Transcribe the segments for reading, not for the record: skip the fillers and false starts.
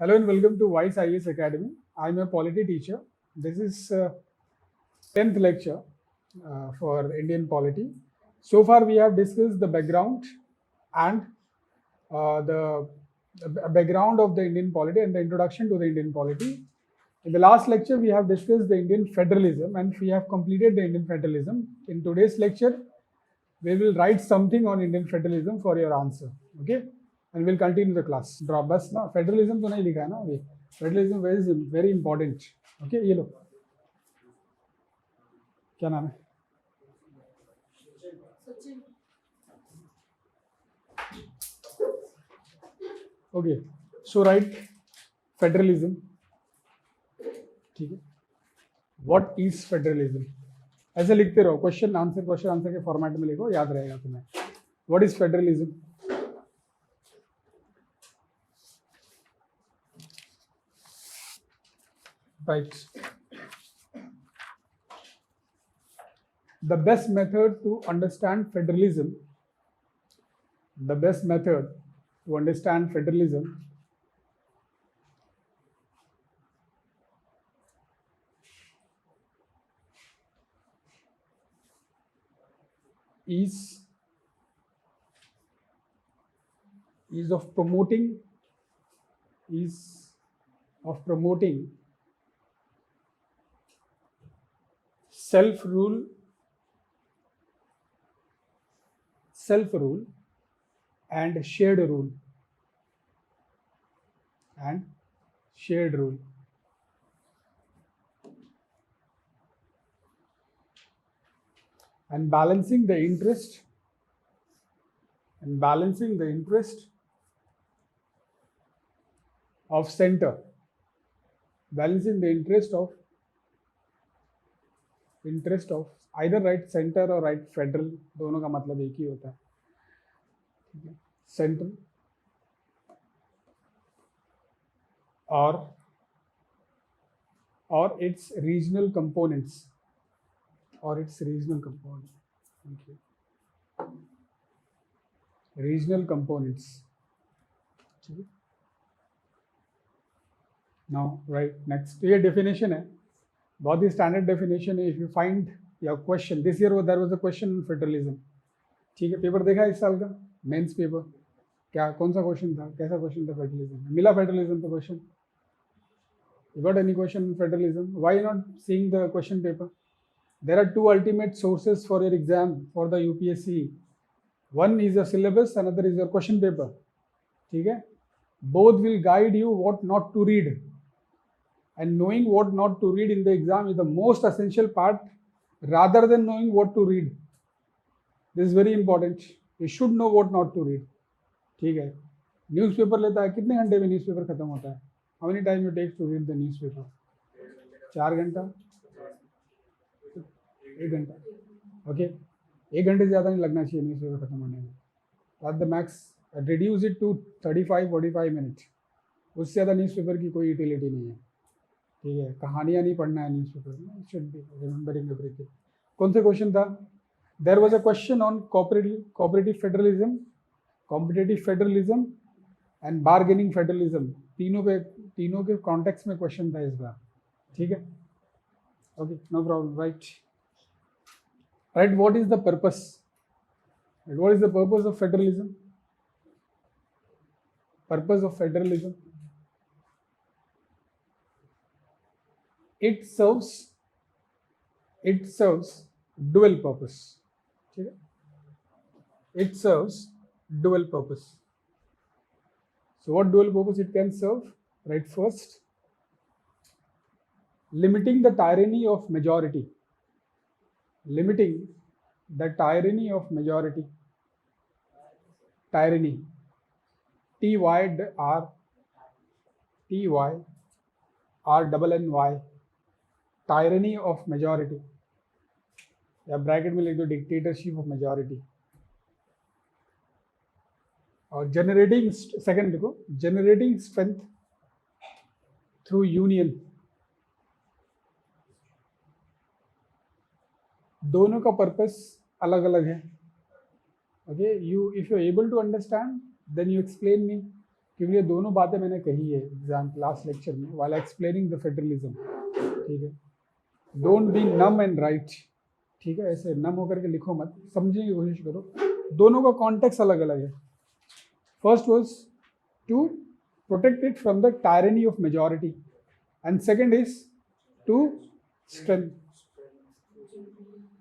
Hello and welcome to Wise IAS Academy. I'm a polity teacher. This is 10th lecture for Indian polity. So far we have discussed the background and the background of the Indian polity and the introduction to the Indian polity. In the last lecture we have discussed the Indian federalism and we have completed the Indian federalism. In today's lecture we will write something on Indian federalism for your answer. Okay? And we'll continue the class. Drop बस ना federalism तो नहीं लिखा है ना अभी. Federalism very important. Okay, ये लो. क्या नाम है? Okay, so write federalism. ठीक है. What is federalism? ऐसे लिखते रहो. क्वेश्चन आंसर के फॉर्मेट में लिखो, याद रहेगा तुम्हें. What is federalism? Right. The best method to understand federalism is of promoting self-rule and shared rule and balancing the interest of center, interest of either right center or right federal, दोनों का मतलब एक ही होता है. Central or its regional components. Okay. Regional components. Now, right, next. ये definition है. बहुत ही स्टैंडर्ड डेफिनेशन है. If you find your question this year there was a question on federalism. ठीक है, पेपर देखा इस साल का मेंस पेपर? क्या कौन सा क्वेश्चन था? कैसा क्वेश्चन था फेडरलिज्म? मिला फेडरलिज्म पे question? You got any question on federalism? Why not seeing the question paper? There are two ultimate sources for your exam for the UPSC. One is your syllabus, another is your question paper. ठीक है, both will guide you what not to read. And knowing what not to read in the exam is the most essential part rather than knowing what to read. This is very important. You should know what not to read. ठीक है. Newspaper लेता है, कितने घंटे में newspaper खत्म होता है? How many time you take to read the newspaper? 4 घंटा? 1 घंटा. Okay. 1 घंटे से ज़्यादा नहीं लगना चाहिए न्यूज़पेपर खत्म होने में. At the max, reduce it to 35-45 minutes. उससे ज़्यादा न्यूज़पेपर की कोई यूटिलिटी नहीं है. ठीक है, कहानियाँ नहीं पढ़ना है न्यूज़पेपर में. Should be remembering everything. कौन से क्वेश्चन था? There was a question on cooperative federalism and bargaining federalism. तीनों के कॉन्टेक्स्ट में क्वेश्चन था इस बार. ठीक है, okay, no problem. Right, what is the purpose of federalism? Purpose of federalism, it serves dual purpose. ठीक है, it serves dual purpose. So what dual purpose it can serve? Right, first, limiting the tyranny of majority. Tyranny, TYRNNY, tyranny of majority, या bracket में लिख दो dictatorship of majority. और generating strength through union. दोनों का purpose अलग अलग है. Okay, if you're able to understand, then you explain me. क्योंकि ये दोनों बातें मैंने कही है एग्जाम लास्ट लेक्चर में वाइल एक्सप्लेनिंग द फेडरलिज्म, ठीक है। Don't be num and right, ठीक है, ऐसे नम होकर के लिखो मत, समझने की कोशिश करो। दोनों का कॉन्टेक्स्ट अलग अलग है। First was to protect it from the tyranny of majority and second is to strength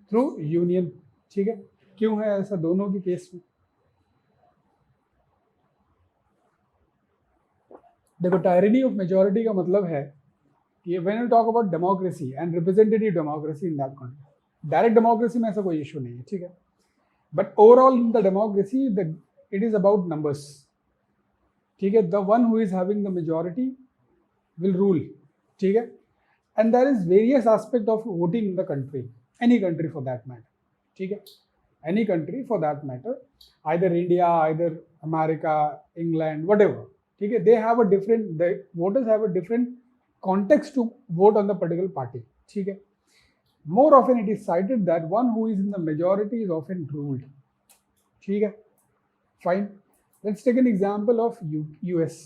through union, ठीक है। क्यों है ऐसा दोनों के केस में? देखो, टायरनी ऑफ मेजॉरिटी का मतलब है कि when you talk about democracy and representative democracy in that context, direct democracy में ऐसा कोई इशू नहीं है, ठीक है। But overall in the democracy it is about numbers, ठीक है। The one who is having the majority will rule, ठीक है। And there is various aspect of voting in the country, any country for that matter, ठीक है, any country for that matter, either India, either America, England, whatever, ठीक है। they have a different, the voters have a different context to vote on the particular party, ठीक है। more often it is cited that one who is in the majority is often ruled, ठीक है, fine। let's take an example of US.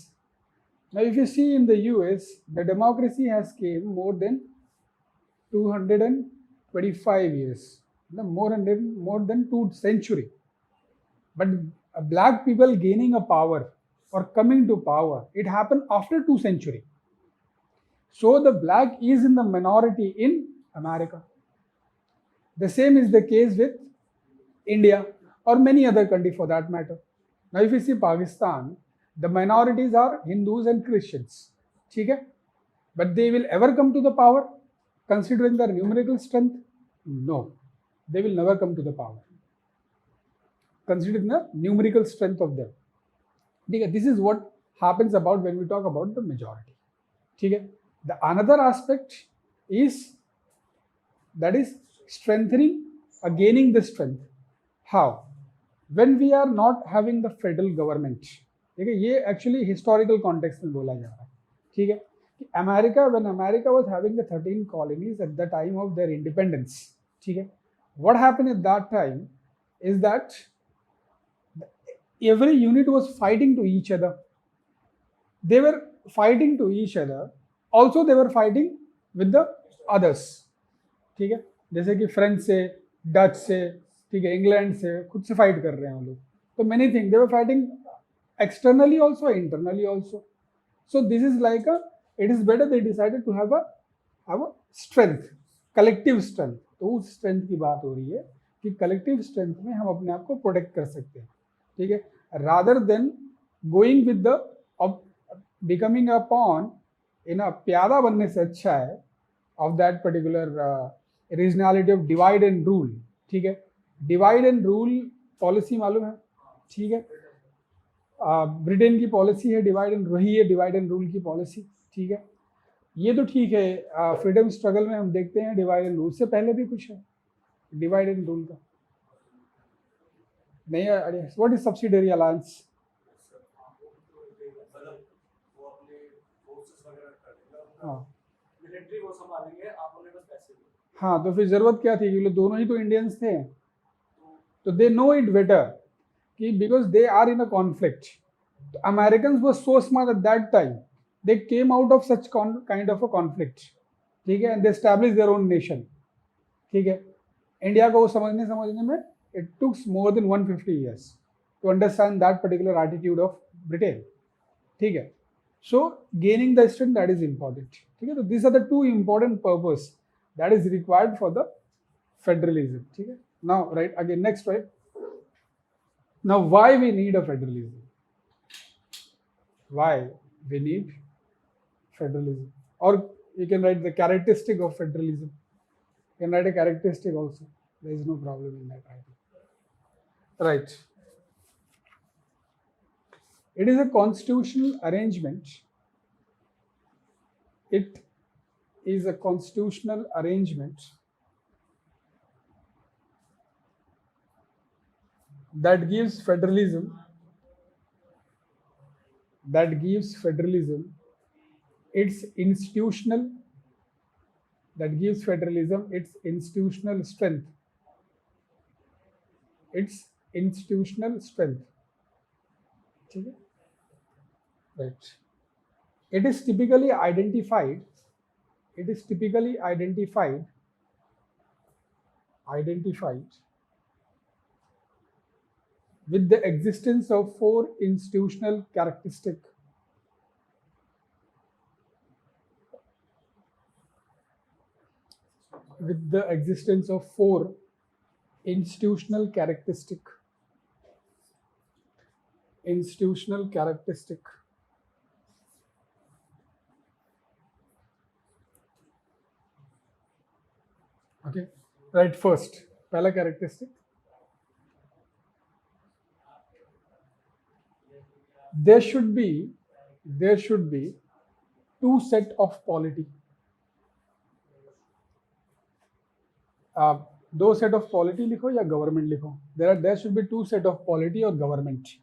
Now if you see in the US, the democracy has came more than 225 years, more than 2 century, but black people gaining a power or coming to power, it happened after 2 century. So the black is in the minority in America. The same is the case with India or many other country for that matter. Now if you see Pakistan, the minorities are Hindus and Christians, ठीक है, but they will ever come to the power considering their numerical strength? No, they will never come to the power considering the numerical strength of them, ठीक है। This is what happens about when we talk about the majority, ठीक है। The another aspect is that is strengthening, gaining the strength. How? When we are not having the federal government, ठीक है, ये actually historical context में बोला जा रहा है, ठीक है। America, when America was having the 13 colonies at the time of their independence, ठीक है, what happened at that time is that every unit was fighting to each other. They were fighting to each other, also they were fighting with the others, ठीक है। जैसे कि French से, Dutch से, ठीक है, इंग्लैंड से खुद से फाइट कर रहे हैं हम लोग, तो many thing they were fighting externally also, internally also. So this is like a, it is better they decided to have a strength, collective strength. तो उस स्ट्रेंथ की बात हो रही है कि कलेक्टिव स्ट्रेंथ में हम अपने आप को प्रोटेक्ट कर सकते हैं, ठीक है, rather than going with the becoming a pawn in a प्यादा बनने से अच्छा है of that particular regionality of divide and rule, ठीक है। डिवाइड एंड रूल पॉलिसी मालूम है, ठीक है, ब्रिटेन की पॉलिसी है डिवाइड एंड, रही है डिवाइड एंड रूल की पॉलिसी, ठीक है। ये तो ठीक है, फ्रीडम स्ट्रगल में हम देखते हैं डिवाइड एंड रूल से पहले भी कुछ है डिवाइड एंड रूल का नहीं है। What is subsidiary alliance? हाँ, तो फिर जरूरत क्या थी, क्योंकि दोनों ही तो इंडियंस थे, तो दे नो इट बेटर कि because they are in a conflict. Americans were so smart at that time, they came out of such kind of a conflict, ठीक है, and they establish their own nation, ठीक है। India को समझने में it tooks more than 150 years to understand that particular attitude of Britain, ठीक है। So gaining the strength that is important, ठीक है। तो this are the two important purpose that is required for the federalism, ठीक है। Now write again next right, now why we need a federalism, why we need federalism, or you can write the characteristic of federalism, you can write a characteristic also, there is no problem in that writing, right. It is a constitutional arrangement, it is a constitutional arrangement that gives federalism its institutional strength, ठीक है। right? It is typically identified. It is typically identified with the existence of four institutional characteristics. With the existence of four institutional characteristic. Okay, right. First, पहला characteristic, there should be two set of polity. दो set of polity लिखो या government लिखो. There should be two set of polity or government.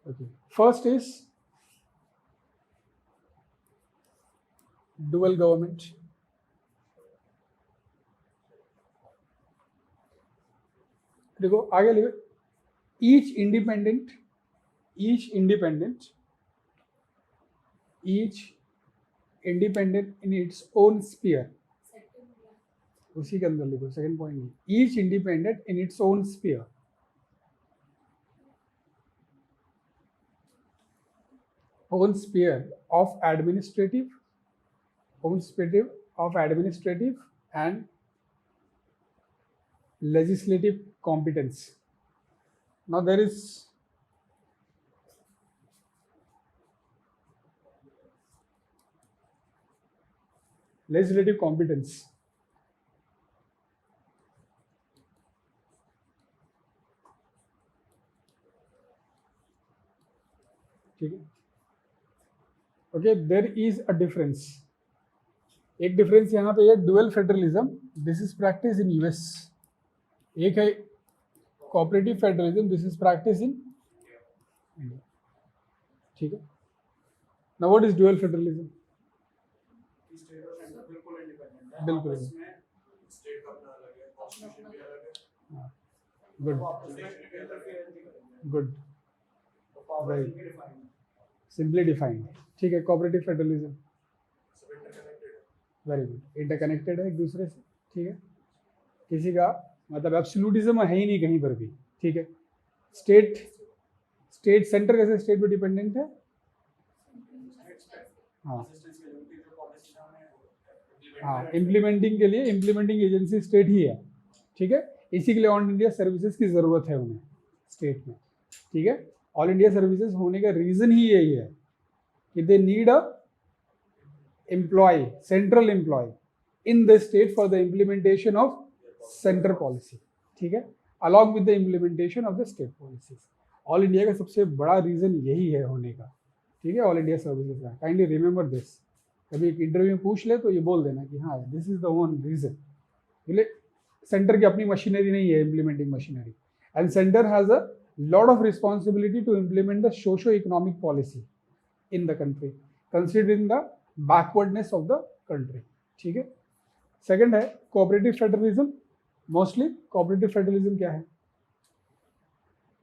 Okay. First is dual government. देखो आगे लिखो, each independent in its own sphere. उसी के अंदर लिखो, second point, each independent in its own sphere. Own sphere of administrative and legislative competence. Now there is legislative competence. ठीक है. Okay, there is a difference. एक difference यहाँ पे है, dual federalism, this is practice in US. एक है cooperative federalism, this is practice in India. ठीक है. Now what is dual federalism? बिल्कुल गुड वेरी सिंपली डिफाइंड. ठीक है. Cooperative federalism very good, interconnected है एक दूसरे से. ठीक है. किसी का मतलब एब्सोल्यूटिज्म है ही नहीं कहीं पर भी. ठीक है. स्टेट सेंटर कैसे स्टेट पे डिपेंडेंट है? हाँ, इम्प्लीमेंटिंग के लिए इम्प्लीमेंटिंग एजेंसी स्टेट ही है. ठीक है. इसी के लिए ऑल इंडिया सर्विसेज की ज़रूरत है उन्हें स्टेट में. ठीक है. ऑल इंडिया सर्विसेज होने का रीज़न ही यही है कि they need a central employee in the state for the implementation of center policy. ठीक है. along with the implementation of the state policies. All India का सबसे बड़ा रीज़न यही है होने का. ठीक है. ऑल इंडिया सर्विसेज का. Kindly remember this. कभी एक इंटरव्यू में पूछ ले तो ये बोल देना कि हाँ, this is the one reason. बोले सेंटर की अपनी मशीनरी नहीं है, implementing machinery, and centre has a lot of responsibility to implement the socio-economic policy in the country, considering the backwardness of the country. ठीक है. सेकंड है cooperative federalism. Mostly cooperative federalism क्या है?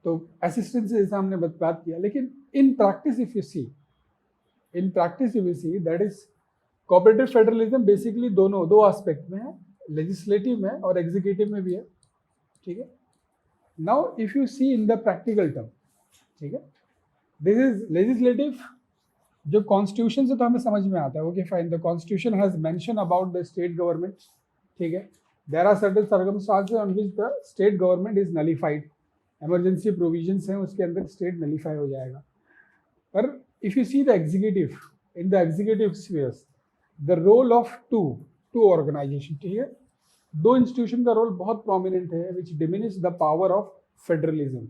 तो असिस्टेंस जैसा हमने बात किया, लेकिन in practice if you see that is cooperative federalism basically दो एस्पेक्ट में है, लेजिस्लेटिव में और एग्जीक्यूटिव में भी है. ठीक है. Now if you see in the practical term, ठीक है, दिस इज लेजिस्लेटिव. जो कॉन्स्टिट्यूशन से तो हमें समझ में आता है, okay fine, the constitution has mention about the state government. ठीक है. There are certain circumstances on which the state government is nullified. Emergency provisions हैं, उसके अंदर स्टेट नलिफाई हो जाएगा. पर if you see the executive, in the executive spheres, the role of two organization. ठीक है. दो इंस्टीट्यूशन का रोल बहुत प्रोमिनेंट है which diminish the power of federalism.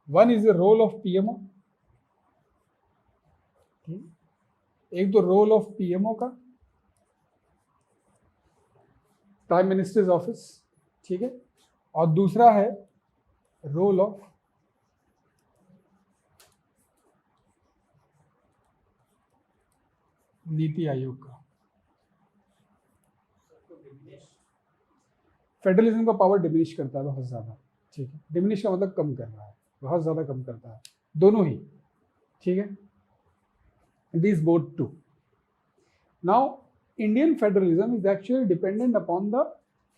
One is the role of PMO. एक तो रोल ऑफ पीएमओ का, prime minister's office. ठीक है. और दूसरा है रोल ऑफ नीति आयोग का. फेडरलिज्म का पावर डिमिनिश करता है बहुत ज़्यादा, ठीक है, डिमिनिश का मतलब कम कर रहा है, बहुत ज़्यादा कम करता है, दोनों ही, ठीक है, these both two. Now Indian federalism is actually dependent upon the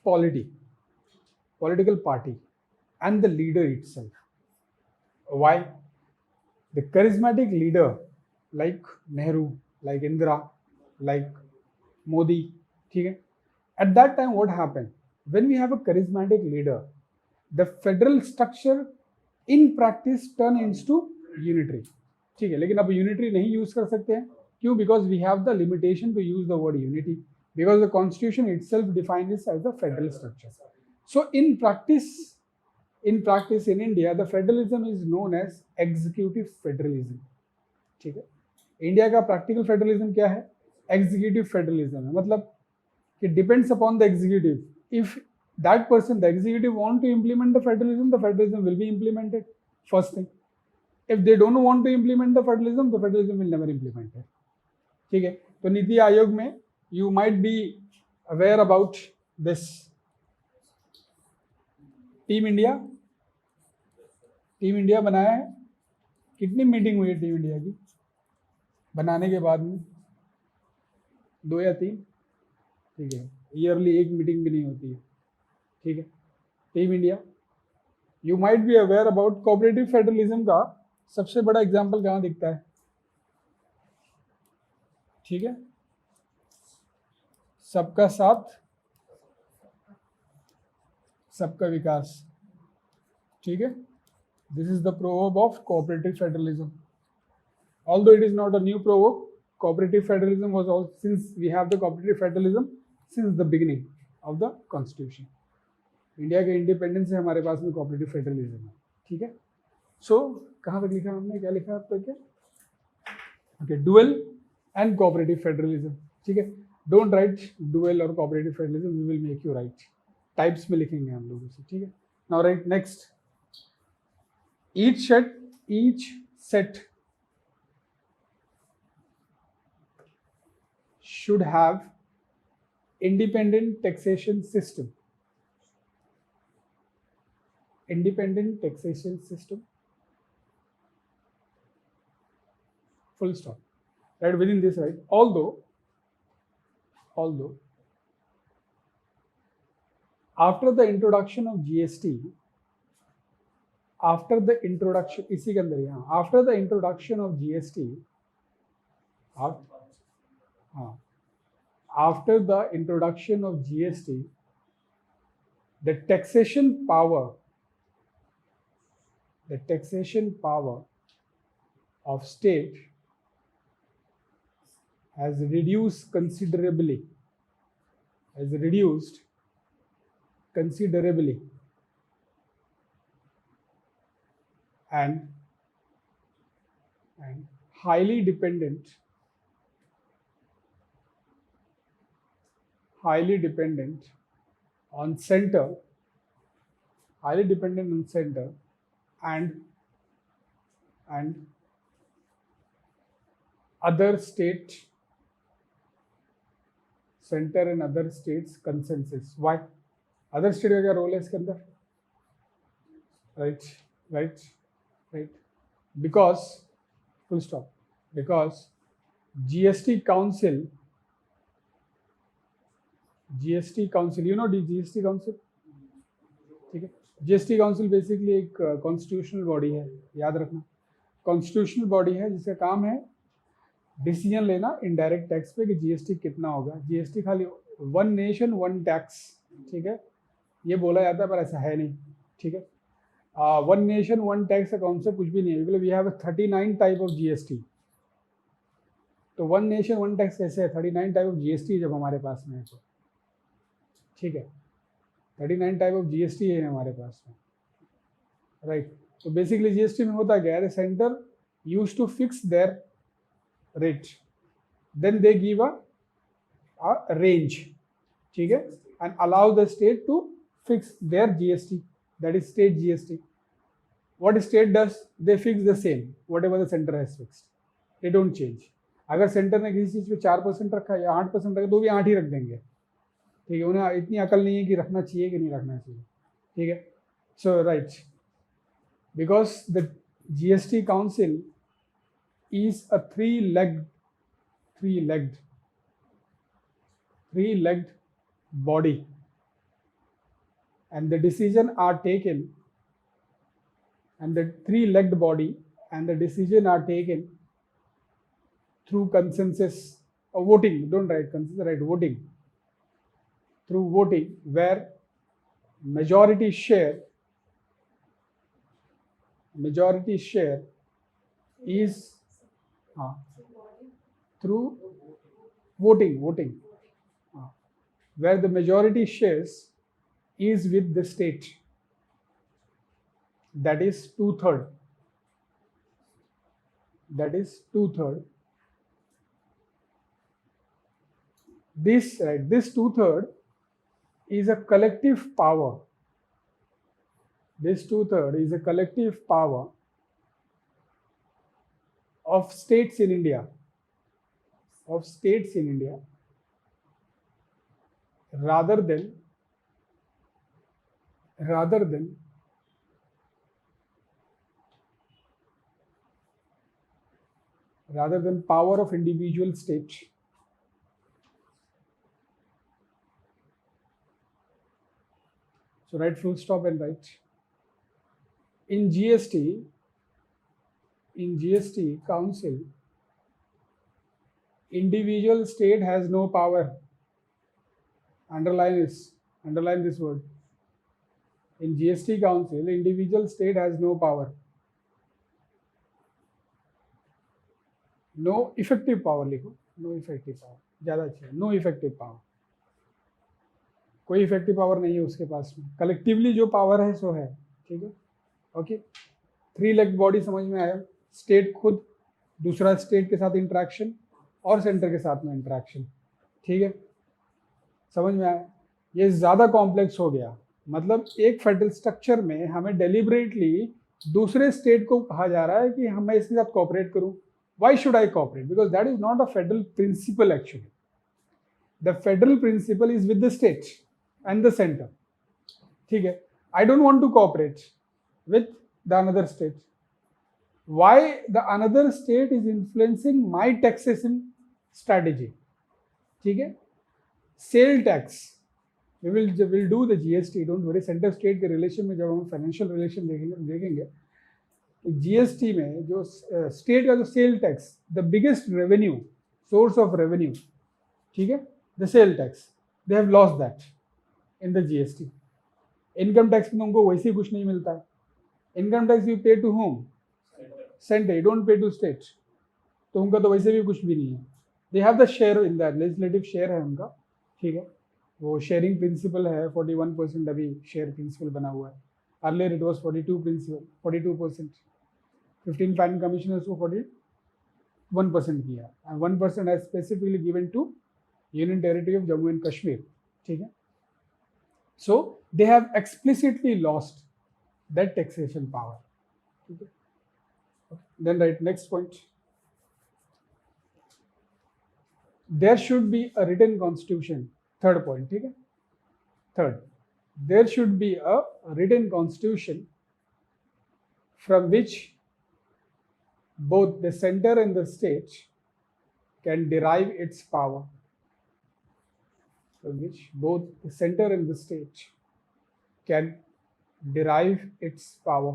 political party and the leader itself. Why? The charismatic leader like Nehru, like Indira, like Modi, ठीक है, at that time what happened? When we have a charismatic leader, the federal structure in practice turn into unitary, ठीक है, लेकिन अब unitary नहीं use कर सकते हैं, क्यों? Because we have the limitation to use the word unity, because the constitution itself defined this as the federal structure. So in practice in India the federalism is known as executive federalism, ठीक है. India का practical federalism क्या है? Executive federalism है, मतलब कि depends upon the executive. If that person, the executive, want to implement the federalism will be implemented, first thing. If they don't want to implement the federalism will never implement it. ठीक है, तो नीति आयोग में you might be aware about this team India बनाया है. कितनी meeting हुई है team India की बनाने के बाद में? 2 या 3, ठीक है. ईयरली एक मीटिंग भी नहीं होती है, ठीक है. Team India, you might be aware about cooperative federalism का सबसे बड़ा एग्जाम्पल कहाँ दिखता है? ठीक है, सबका साथ सबका विकास, ठीक है. This is the proverb of cooperative federalism. Although it is not a new proverb, cooperative federalism was also, since we have the cooperative federalism since the beginning of the constitution. India के independence से हमारे पास में cooperative federalism है, ठीक है. सो कहाँ तक लिखा हमने, क्या लिखा अब तक? Okay, dual and cooperative federalism, ठीक है. डोंट राइट डुअल और cooperative federalism, we will make you write. Types में लिखेंगे हम लोग उसे, ठीक है. Now write next. each set should have independent taxation system. Full stop. Right, within this, right? Although after the introduction of GST, after the introduction of GST, the taxation power of state has reduced considerably. And highly dependent on center, and other state, center and other states consensus. Why? Other state का क्या role है इसके अंदर? Right. Because, full stop. Because GST Council, you know the GST Council? ठीक है. GST Council basically एक constitutional body है, याद रखना. कॉन्स्टिट्यूशनल बॉडी है जिसका काम है डिसीजन लेना इनडायरेक्ट टैक्स पे कि जीएसटी कितना होगा. जीएसटी खाली वन नेशन वन टैक्स, ठीक है, ये बोला जाता है पर ऐसा है नहीं, ठीक है. वन नेशन वन टैक्स का कॉन्सेप्ट कुछ भी नहीं है. We have 39 type of GST. तो वन नेशन वन टैक्स कैसे है? 39 टाइप ऑफ जीएसटी जब हमारे पास में है तो, ठीक है, 39 टाइप ऑफ जीएसटी है हमारे पास में, राइट. तो बेसिकली जीएसटी में होता क्या है? The centre use to fix their rate, then they give a range, ठीक है, and allow the state to fix their GST, that is state GST. What state does? They fix the same whatever the center has fixed, they don't change. अगर centre ने किसी चीज पे 4% रखा है या 8% रखा तो भी 8 ही रख देंगे, ठीक है, उन्हें इतनी अकल नहीं है कि रखना चाहिए कि नहीं रखना चाहिए, ठीक है. So right, because the GST council is a three-legged body, and the decision are taken, and the three-legged body and the decision are taken through consensus or voting. Don't write consensus, write voting. Through voting, where majority share is through voting, where the majority shares is with the state, that is two-third. This two-third is a collective power. This two-third is a collective power of states in India, rather than power of individual state. So write full stop and write. In GST Council, individual state has no power. Underline this word. In GST Council, individual state has no power. No effective power लिखो. No effective power. ज़्यादा अच्छा है. No effective power. कोई effective power नहीं है उसके पास में. Collectively जो पावर है सो है. ठीक है, ओके. थ्री लेग बॉडी समझ में आया. स्टेट खुद, दूसरा स्टेट के साथ इंटरेक्शन और सेंटर के साथ में इंटरेक्शन. ठीक है, समझ में आया. ये ज़्यादा कॉम्प्लेक्स हो गया. मतलब एक फेडरल स्ट्रक्चर में हमें डेलिबरेटली दूसरे स्टेट को कहा जा रहा है कि मैं इसके साथ कोऑपरेट करूं. Why should I cooperate? Because that is not a federal principle actually. The federal principle is with the state and the center. ठीक है, I don't want to cooperate with the another state. Why the another state is influencing my taxation strategy? ठीक है, sale tax. We will do the GST. Don't worry. Center state के relation में जब हम financial relation देखेंगे GST में जो स्टेट का जो sale tax, the biggest revenue source of revenue, ठीक है, the sale tax, they have lost that in the GST. Income tax में उनको वैसे ही कुछ नहीं मिलता है. Income tax you pay to home, centre, you don't pay to state. तो उनका तो वैसे भी कुछ भी नहीं है. They have the share in that, legislative share है उनका. ठीक है, वो शेयरिंग प्रिंसिपल है. 41% अभी शेयर प्रिंसिपल बना हुआ है. Earlier it was 42%. 15 fine commissioners को 41% किया, and 1% has specifically given to Union Territory of Jammu and Kashmir. ठीक है, so they have explicitly lost that taxation power. ठीक है, then right, next point. There should be a written constitution. Third point. ठीक है, third, there should be a written constitution from which both the center and the state can derive its power. From which both the center and the state can derive its power.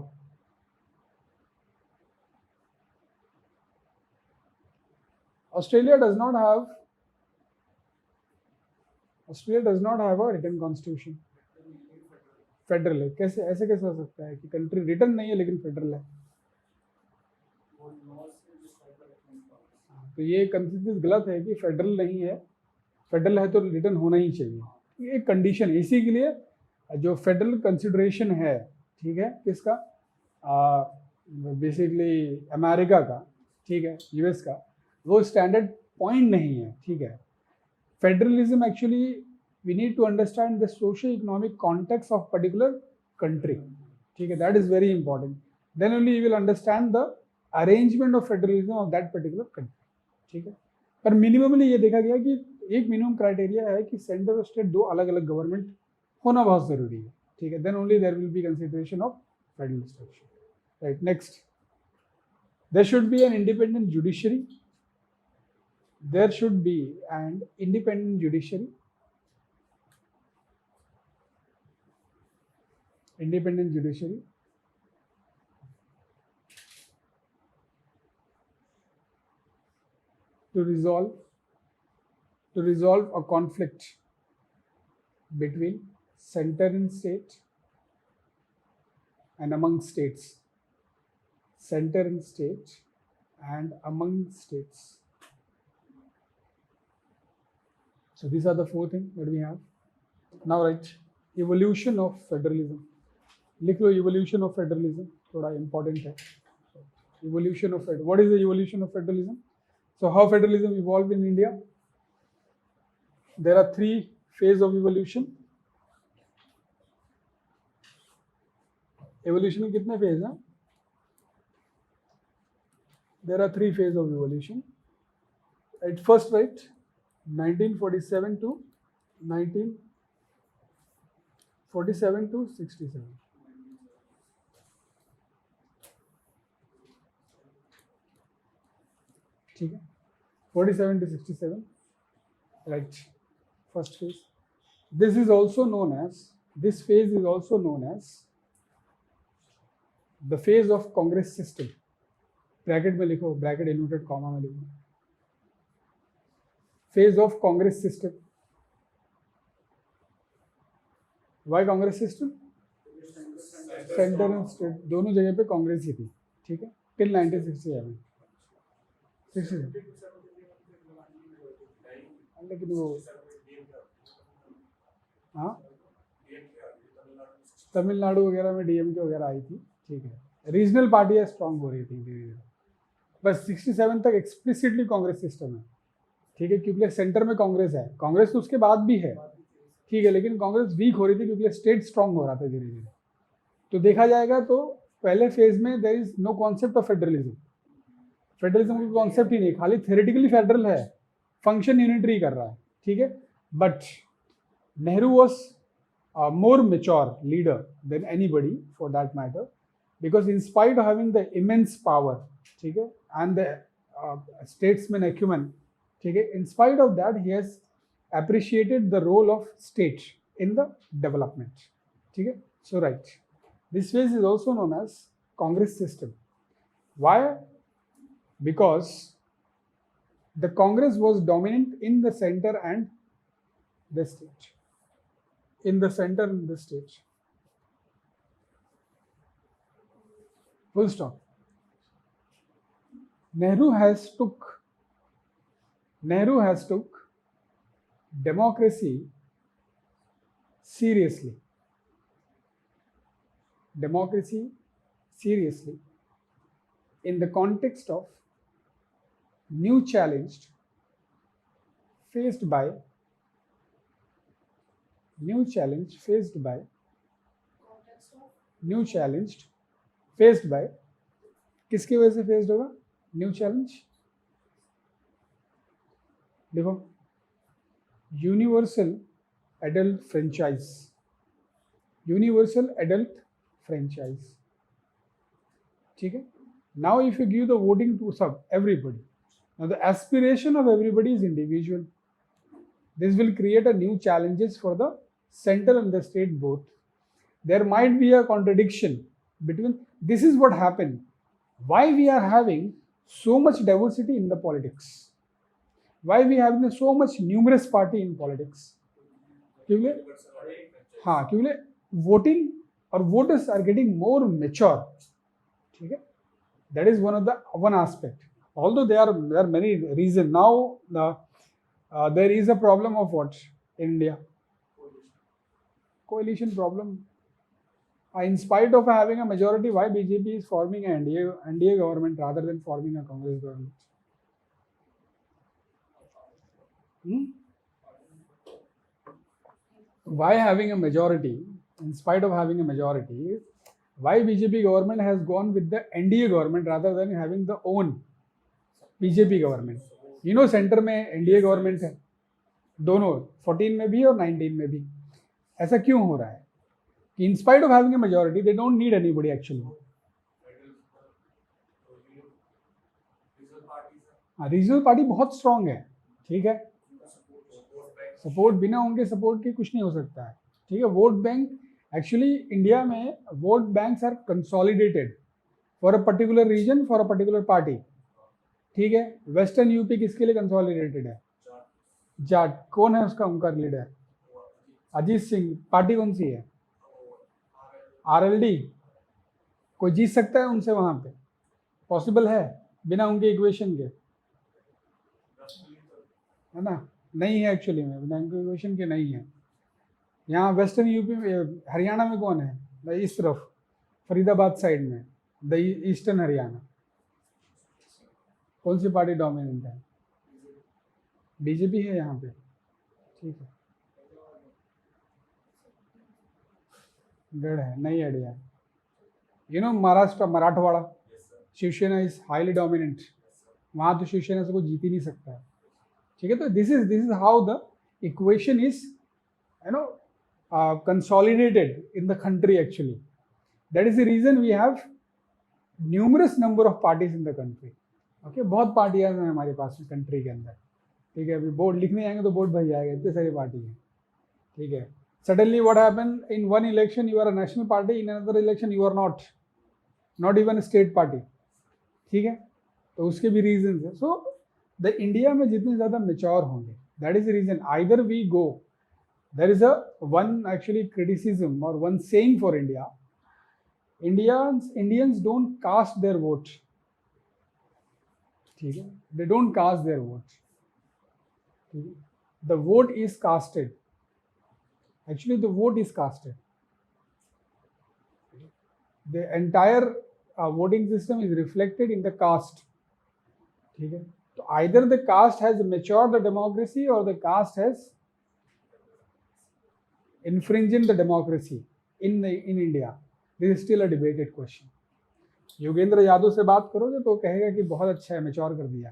Australia does not have a written constitution. Federal है. कैसे, ऐसे कैसे हो सकता है कि country return नहीं है लेकिन फेडरल है? तो ये कंसेप्ट गलत है कि फेडरल नहीं है. फेडरल है तो रिटर्न होना ही चाहिए. ये एक कंडीशन है. इसी के लिए जो फेडरल कंसिडरेशन है, ठीक है, किसका, बेसिकली अमेरिका का, ठीक है, US का, वो स्टैंडर्ड पॉइंट नहीं है. ठीक है, federalism actually we need to understand the socio-economic context of particular country. ठीक है, that is very important. Then only you will understand the arrangement of federalism of that particular country. ठीक है, पर minimally ये देखा गया कि एक मिनिमम क्राइटेरिया है कि सेंटर और स्टेट दो अलग अलग गवर्नमेंट होना बहुत जरूरी है, ठीक है, then only there will be consideration of federal structure, right. Next, there should be an independent judiciary, there should be an independent judiciary, to resolve a conflict between center and state and among states, center and state and among states. So these are the four things that we have. Now write evolution of federalism. लिख लो evolution of federalism, थोड़ा important है. Evolution of federalism. What is the evolution of federalism? So how federalism evolved in India? There are three phases of evolution. Evolution में कितने phase हैं? There are three phases of evolution. At first, right, 1947 to 67. ठीक है, 47 to 67, right, first phase. This phase is also known as the phase of Congress system. Bracket में लिखो, bracket inverted comma में लिखो, phase of Congress system. Why Congress system? Centre and state दोनों जगह पे कांग्रेस ही थी, ठीक है, टिल 1967. लेकिन वो हाँ तमिलनाडु वगैरह में डीएमके वगैरह आई थी, ठीक है, रीजनल पार्टियाँ स्ट्रांग हो रही थी धीरे धीरे, बस 67 तक एक्सप्लिसिटली कांग्रेस सिस्टम है, ठीक है, क्योंकि सेंटर में कांग्रेस है, कांग्रेस तो उसके बाद भी है, ठीक है, लेकिन कांग्रेस वीक हो रही थी क्योंकि स्टेट स्ट्रांग हो रहा था धीरे धीरे. तो देखा जाएगा तो पहले फेज में there is no concept of federalism. Federalism का कॉन्सेप्ट ही नहीं, खाली थ्योरेटिकली फेडरल है, फंक्शन यूनिटरी कर रहा है, ठीक है. But Nehru was more mature leader than anybody for that matter, because in spite of having the immense power, ठीक है, and the statesman acumen, ठीक है, in spite of that he has appreciated the role of state in the development, ठीक है. So right, this phase is also known as Congress system. Why? Because the Congress was dominant in the center and the state. In the center and the state. Full stop. Nehru has took democracy seriously. Democracy seriously in the context of new challenge faced by किसकी वजह से faced होगा new challenge? देखो, universal adult franchise, ठीक है. Now if you give the voting to सब everybody, now the aspiration of everybody is individual. This will create a new challenges for the center and the state both. There might be a contradiction between. This is what happened. Why we are having so much diversity in the politics? Why we have so much numerous party in politics? क्योंकि voting or voters are getting more mature. ठीक है? That is one aspect. Although there are many reasons now. There is a problem of what in India? Coalition problem. In spite of having a majority, why BJP is forming an NDA government rather than forming a Congress government? Why having a majority? In spite of having a majority, why BJP government has gone with the NDA government rather than having the own BJP government? You know, centre में NDA government है, दोनों 14 में भी और 19 में भी। ऐसा क्यों हो रहा है कि इन spite of having a majority they don't need anybody actually. Regional party बहुत स्ट्रांग है, ठीक है, सपोर्ट बिना उनके सपोर्ट के कुछ नहीं हो सकता है, ठीक है। वोट बैंक एक्चुअली इंडिया में vote banks are consolidated for a particular region for a particular party, ठीक है। वेस्टर्न यूपी किसके लिए कंसोलिडेटेड है? जाट। कौन है उसका, उनका लीडर? अजीत सिंह। पार्टी कौन सी है? आरएलडी। कोई जीत सकता है उनसे वहां पे? पॉसिबल है बिना उनके इक्वेशन के? है ना, नहीं है एक्चुअली में, बिना उनके इक्वेशन के नहीं है। यहाँ वेस्टर्न यूपी में, हरियाणा में कौन है? इस तरफ फरीदाबाद साइड में, द ईस्टर्न हरियाणा, कौन सी पार्टी डोमिनेंट है? बीजेपी है यहाँ पे, ठीक है। गढ़ है, नहीं idea. You know Maharashtra, Marathwada, Shiv Sena is highly dominant, वहाँ तो शिवसेना से कोई जीत ही नहीं सकता है, ठीक है। तो this is how the equation is you know consolidated in the country actually. That is the reason we have numerous number of parties in the country. Okay, बहुत पार्टियां हैं हमारे पास कंट्री के अंदर, ठीक है। अभी बोर्ड लिखने आएंगे तो बोर्ड भर जाएगा, इतने सारी पार्टी हैं, ठीक है। Suddenly what happened, in one election you are a national party, in another election you are not even a state party, ठीक है। तो उसके भी रीजन है। सो द इंडिया में जितने ज़्यादा मेच्योर होंगे, that is the reason either we go, there is a one actually criticism or one saying for India. Indians don't cast their vote, ठीक है, they don't cast their vote, ठीक है? The vote is casted, actually the vote is casted, the entire voting system is reflected in the caste, ठीक है। तो either the caste has matured the democracy or the caste has infringing the democracy in India. This is still a debated question. Yogendra Yadav से बात करोगे तो कहेगा कि बहुत अच्छा है, मैच्योर कर दिया,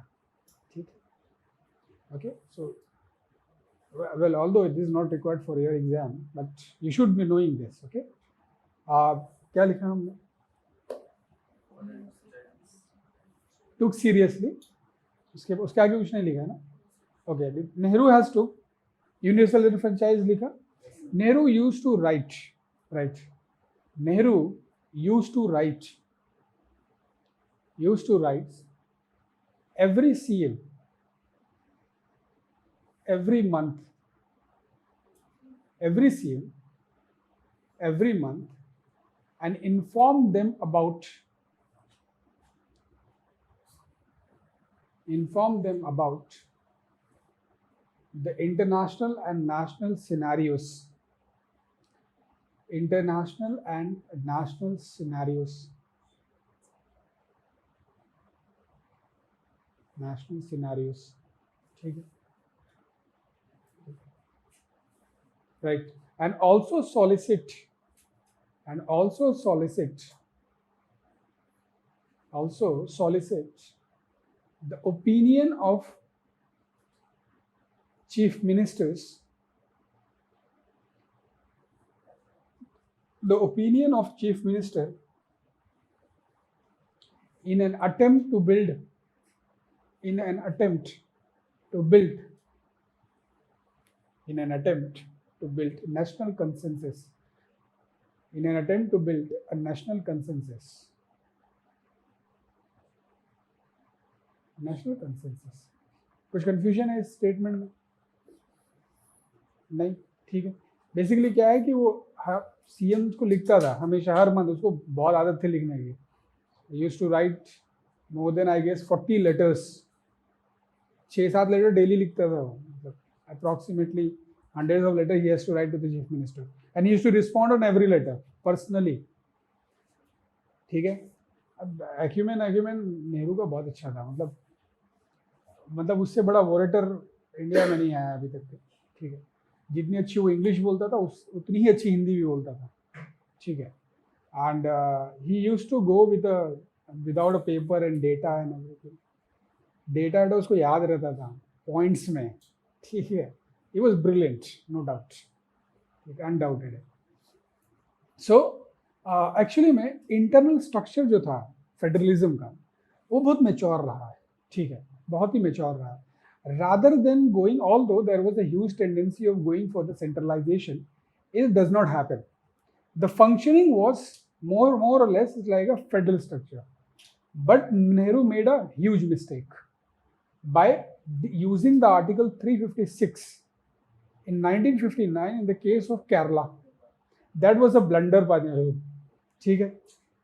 ठीक है। Okay, so well, although it is not required for your exam, but you should be knowing this. Okay, क्या लिखा हमने? took seriously, उसके आगे कुछ नहीं लिखा ना। Okay, Nehru has took universal franchise लिखा। Nehru used to write. Nehru used to write every CM, every month, and inform them about the international and national scenarios. ठीक है, right, and also solicit the opinion of chief ministers, in an attempt to build national consensus. कुछ confusion है इस statement में? नहीं, ठीक है। Basically क्या है कि वो सीएम को लिखता था हमेशा, हर मंथ, उसको बहुत आदत थी लिखने की। Used to write more than I guess 40 letters, 6-7 letter daily लिखता था वो, मतलब approximately hundreds of letter he has to write to the chief minister and he used to respond on every letter personally, ठीक है। अब acumen Nehru का बहुत अच्छा था, मतलब उससे बड़ा वोरेटर इंडिया में नहीं आया अभी तक, ठीक है। जितनी अच्छी वो इंग्लिश बोलता था उतनी ही अच्छी हिंदी भी बोलता था, ठीक है। And he used to go without a paper and data and everything. Data उसको याद रहता था पॉइंट्स में, ठीक है। He was brilliant, no doubt, undoubted है. So एक्चुअली में इंटरनल स्ट्रक्चर जो था फेडरलिज्म का वो बहुत मेच्योर रहा है, ठीक है, बहुत ही मेच्योर रहा है. Rather than going, although there was a huge tendency of going for the centralisation, it does not happen. The functioning was more or less like a federal structure. But Nehru made a huge mistake by using the Article 356 in 1959 in the case of Kerala. That was a blunder by Nehru.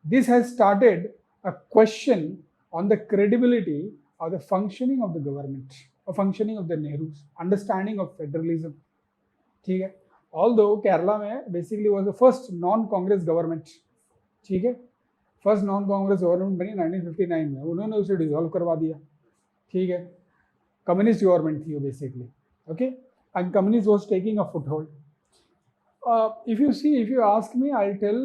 This has started a question on the credibility of the functioning of the government, or functioning of the Nehru's understanding of federalism. Although Kerala में basically was the first non-Congress government, ठीक है, first non Congress government बनी 1959 में, उन्होंने उसे dissolve करवा दिया, ठीक है. कम्युनिस्ट गवर्नमेंट थी वो basically, okay, and communist was taking a foothold. If you ask me, I tell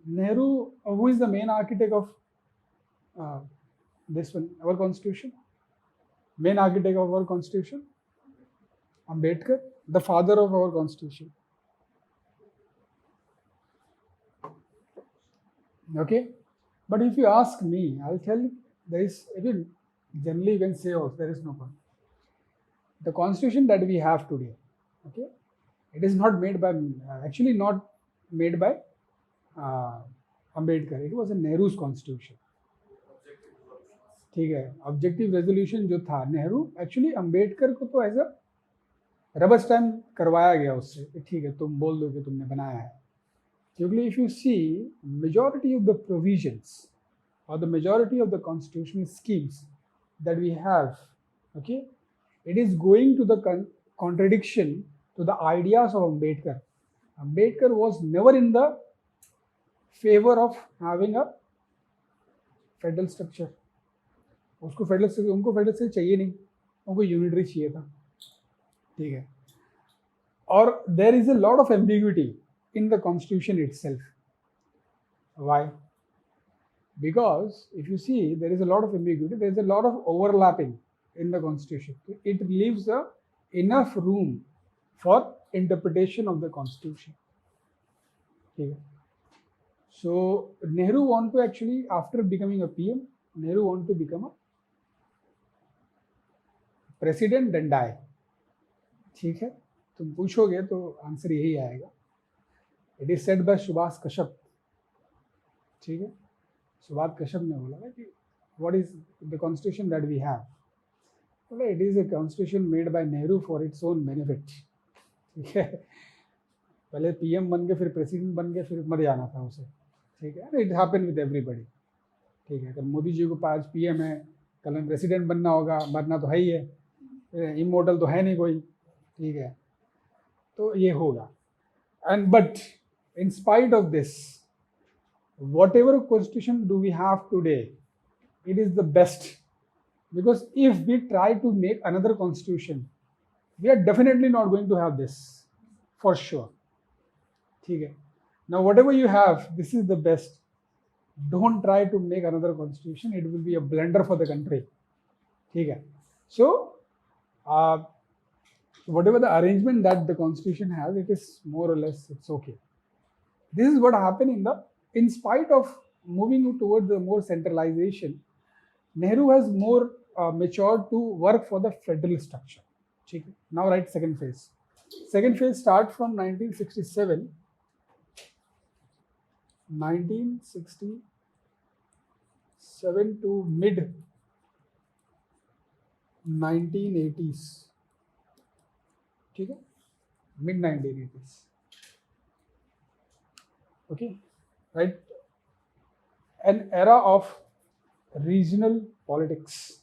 Nehru, who is the main architect of this one, our constitution, main architect of our constitution, Ambedkar, the father of our constitution. Okay, but if you ask me, I'll tell you, there is, even generally you can say, oh, there is no point. The constitution that we have today, okay, it is not made by, actually not made by Ambedkar. It was a Nehru's constitution. ठीक है, objective resolution जो था Nehru, actually Ambedkar को तो as a rubber stamp करवाया गया उससे, ठीक है, तुम बोल दो कि तुमने बनाया है. क्योंकि if you see majority of the provisions or the majority of the constitutional schemes that we have, okay, it is going to the contradiction to the ideas of Ambedkar. Ambedkar was never in the favor of having a federal structure. उसको federal structure, उनको federal structure चाहिए नहीं, उनको unitary चाहिए था, ठीक है. और there is a lot of ambiguity in the constitution itself. Why? Because if you see, there is a lot of ambiguity, there is a lot of overlapping in the constitution. It leaves enough room for interpretation of the constitution. Okay. So Nehru want to actually, after becoming a PM, Nehru want to become a president then die. ठीक है, तुम पूछोगे तो answer यही आएगा. It is said by Subhas Kashyap, ठीक है, सुभाष कश्यप ने बोला कि what is the constitution that we have? बोला it is a constitution made by Nehru for its own benefit. ठीक है, पहले PM बन के फिर प्रेसिडेंट बन के फिर मर जाना था उसे, ठीक है. It happened with everybody, ठीक है. कल मोदी जी को आज PM है, कल में प्रेसिडेंट बनना होगा, मरना तो है ही है, इमोर्टल तो है नहीं कोई, ठीक है. तो ये होगा. And but in spite of this, whatever constitution do we have today, it is the best, because if we try to make another constitution, we are definitely not going to have this, for sure. ठीक है. Now whatever you have, this is the best. Don't try to make another constitution, it will be a blunder for the country. ठीक है. So whatever the arrangement that the constitution has, it is more or less, it's okay. This is what happened in spite of moving towards the more centralization, Nehru has more matured to work for the federal structure. Now write second phase. Second phase starts from 1967 to mid 1980s. ठीक है, mid 1980s. Okay, right? An era of regional politics.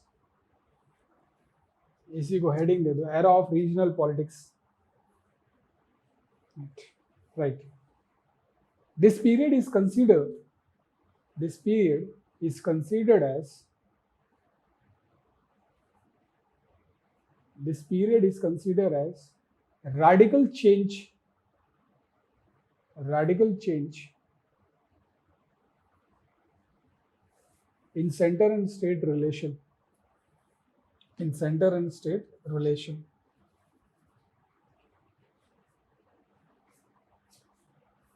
इसी को heading दे दो, era of regional politics. Right. This period is considered as radical change in center and state relation.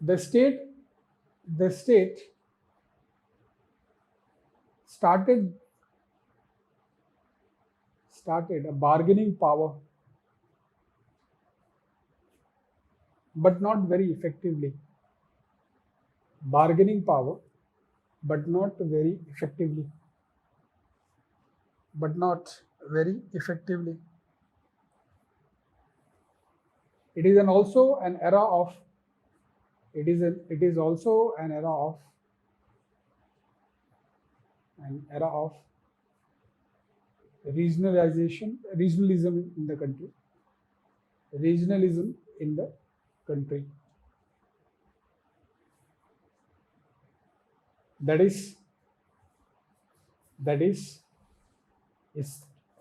the state started a bargaining power, but not very effectively. Bargaining power, but not very effectively. But not very effectively. It is also an era of regionalism in the country. Regionalism in the country. That is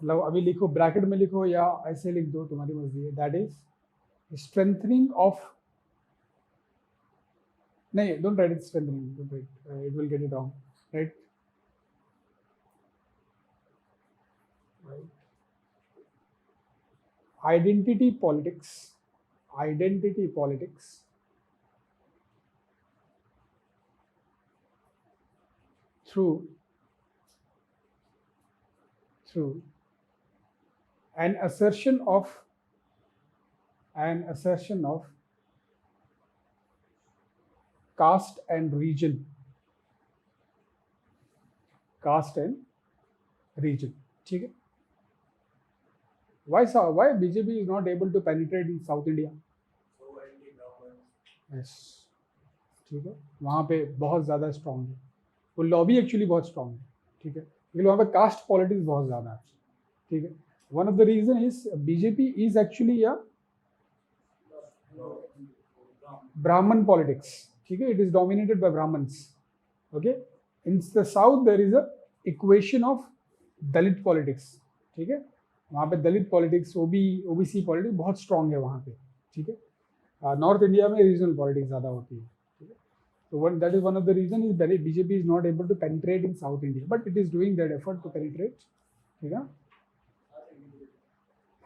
मतलब अभी लिखो, bracket में लिखो या ऐसे लिख दो, तुम्हारी मर्जी है. दैट इज स्ट्रेंथनिंग ऑफ, नहीं, don't write it strengthening, don't write, it will get it wrong, right. Identity politics through an assertion of caste and region. ठीक है. Why BJP is not able to penetrate in South India? Yes, ठीक है. वहाँ पे बहुत ज़्यादा strong है, वो लॉबी एक्चुअली बहुत स्ट्रॉन्ग है, ठीक है, लेकिन वहाँ पे कास्ट पॉलिटिक्स बहुत ज़्यादा है, ठीक है. One of the reason is BJP is actually a Brahmin politics, ठीक है. It is dominated by Brahmins. Okay, in the south there is a equation of Dalit politics, ठीक है. वहाँ पे दलित पॉलिटिक्स, ओबीसी पॉलिटिक्स बहुत स्ट्रॉन्ग है वहाँ पे, ठीक है. नॉर्थ इंडिया में रीजनल पॉलिटिक्स ज़्यादा होती है, ठीक है. तो that is one of the reason is BJP is not able to penetrate in South India, but it is doing that effort to penetrate, ठीक है.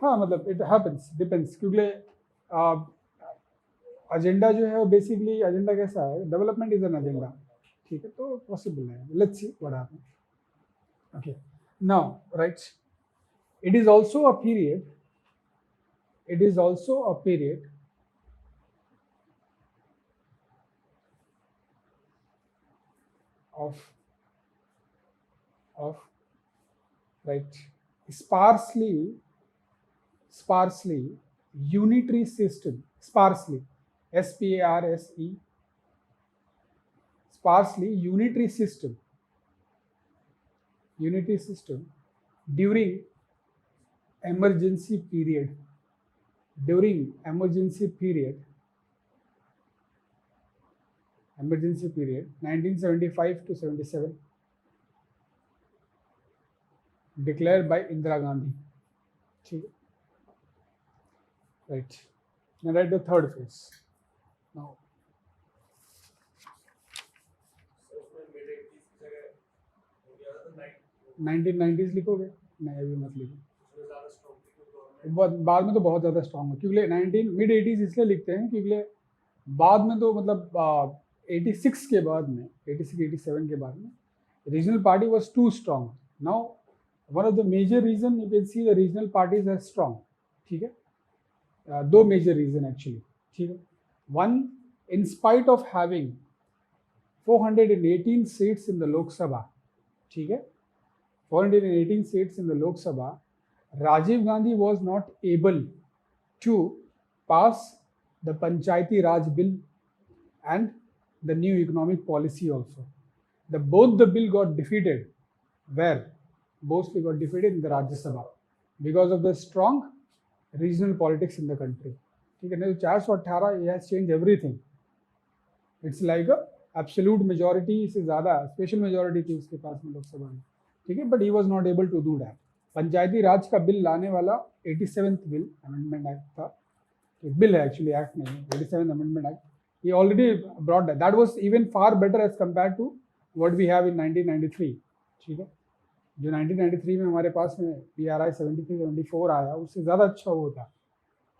हाँ, मतलब इट हैपेंस, डिपेंड्स, क्योंकि एजेंडा जो है वो बेसिकली एजेंडा कैसा है, डेवलपमेंट इज एन एजेंडा, ठीक है. तो पॉसिबल है, let's see what happens. Okay, now right, it is also a period of right, sparsely unitary system, sparsely unitary system during emergency period 1975 to 77, declared by Indira Gandhi, ठीक है. Right, now write the third phase. Now 1990s लिखोगे? नहीं, अभी मत लिखो, बाद में तो बहुत ज़्यादा स्ट्रॉन्ग है, क्योंकि मिड 80s इसलिए लिखते हैं क्योंकि बाद में तो मतलब 86 के बाद में, 86-87 के बाद में regional party was too strong. Now one of the major reason you can see the regional parties are strong, ठीक है. दो मेजर रीजन एक्चुअली, ठीक है. One, in spite of having 418 seats in the Lok Sabha, ठीक है, 418 seats in the Lok Sabha, Rajiv Gandhi was not able to pass the Panchayati Raj bill and the new economic policy also. Both the bill got defeated. Where? Both got defeated in the Rajya Sabha because of the strong regional politics in the country. ठीक है, नहीं तो 418 it has changed everything. It's like a absolute majority से ज़्यादा special majority थी उसके पास में लोकसभा में, ठीक है, but he was not able to do that. पंचायती राज का बिल लाने वाला 87th बिल अमेंडमेंट एक्ट था, बिल है एक्चुअली, एक्ट नहीं है, 87th amendment act. he already brought that was even far better as compared to what we have in 1993, ठीक है. जो 1993 में हमारे पास में PRI 73-74 आया, उससे ज़्यादा अच्छा वो था,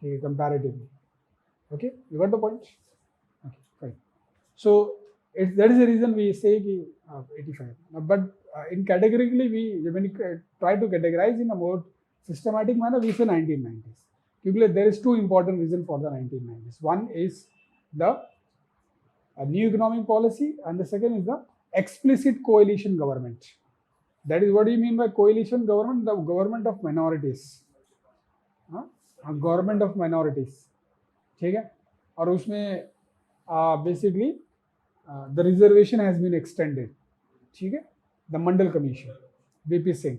ठीक है, comparatively. Okay, you got the point. Okay, fine. So that is the reason we say ki 85. But in categorically, when we try to categorize in a more systematic manner, we say 1990s. Because there is two important reasons for the 1990s. One is the new economic policy, and the second is the explicit coalition government. That is, what do you mean by coalition government? The government of minorities. Government of minorities, ठीक है, और उसमें basically the reservation has been extended, ठीक है, the Mandal commission, VP Singh.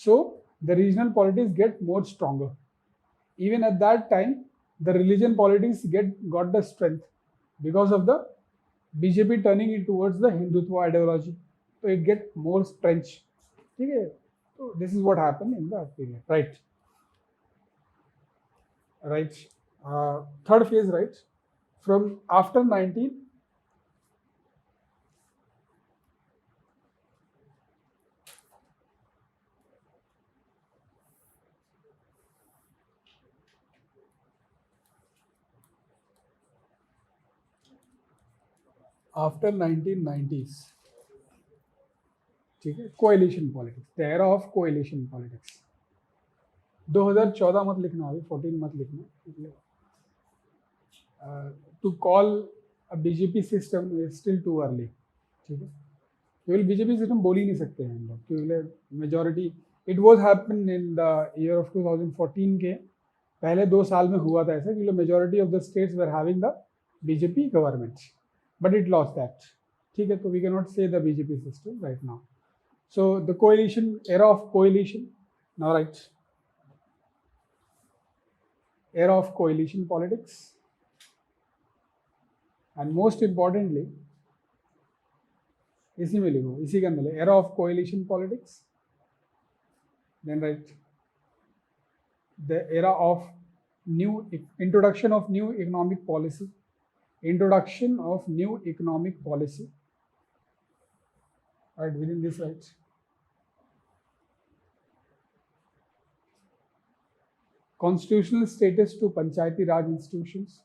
So the regional politics get more stronger. Even at that time, the religion politics got the strength because of the BJP turning it towards the Hindutva ideology. So it get more strength. Okay? So this is what happened in the period, right? Right. Third phase, right? From after 19. After 1990s, ठीक है, coalition politics, the era of coalition politics. 2014 मत लिखना, अभी 14 मत लिखना. To call a BJP system is still too early, ठीक है. केवल बीजेपी सिस्टम बोल ही नहीं सकते हैं हम लोग, क्योंकि majority it was happen in the year of 2014 के पहले 2 साल में हुआ था ऐसा, क्योंकि majority of the states were having the BJP government. But it lost that. ठीक है, तो we cannot say the BJP system right now. So the coalition, era of coalition, now right, era of coalition politics, and most importantly, इसी में लिखो, इसी के अंदर era of coalition politics, then right, the era of new introduction of new economic policy. Introduction of new economic policy, right, within this, right, constitutional status to Panchayati Raj institutions,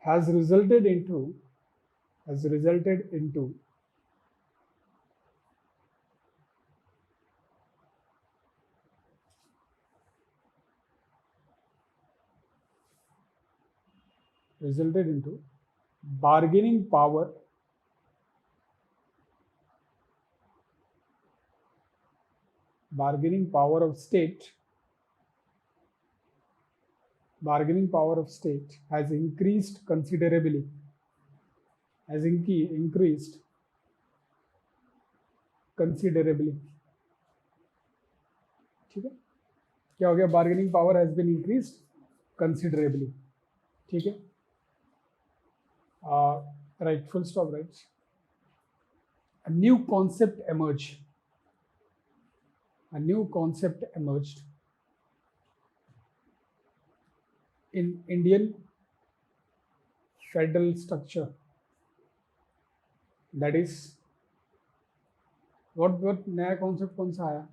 has resulted into bargaining power of state. Bargaining power of state has increased considerably. Increased considerably. ठीक है, क्या हो गया? Bargaining power has been increased considerably. ठीक है, right, full stop, right. A new concept emerged. In Indian federal structure. That is, what नया concept कौन सा आया?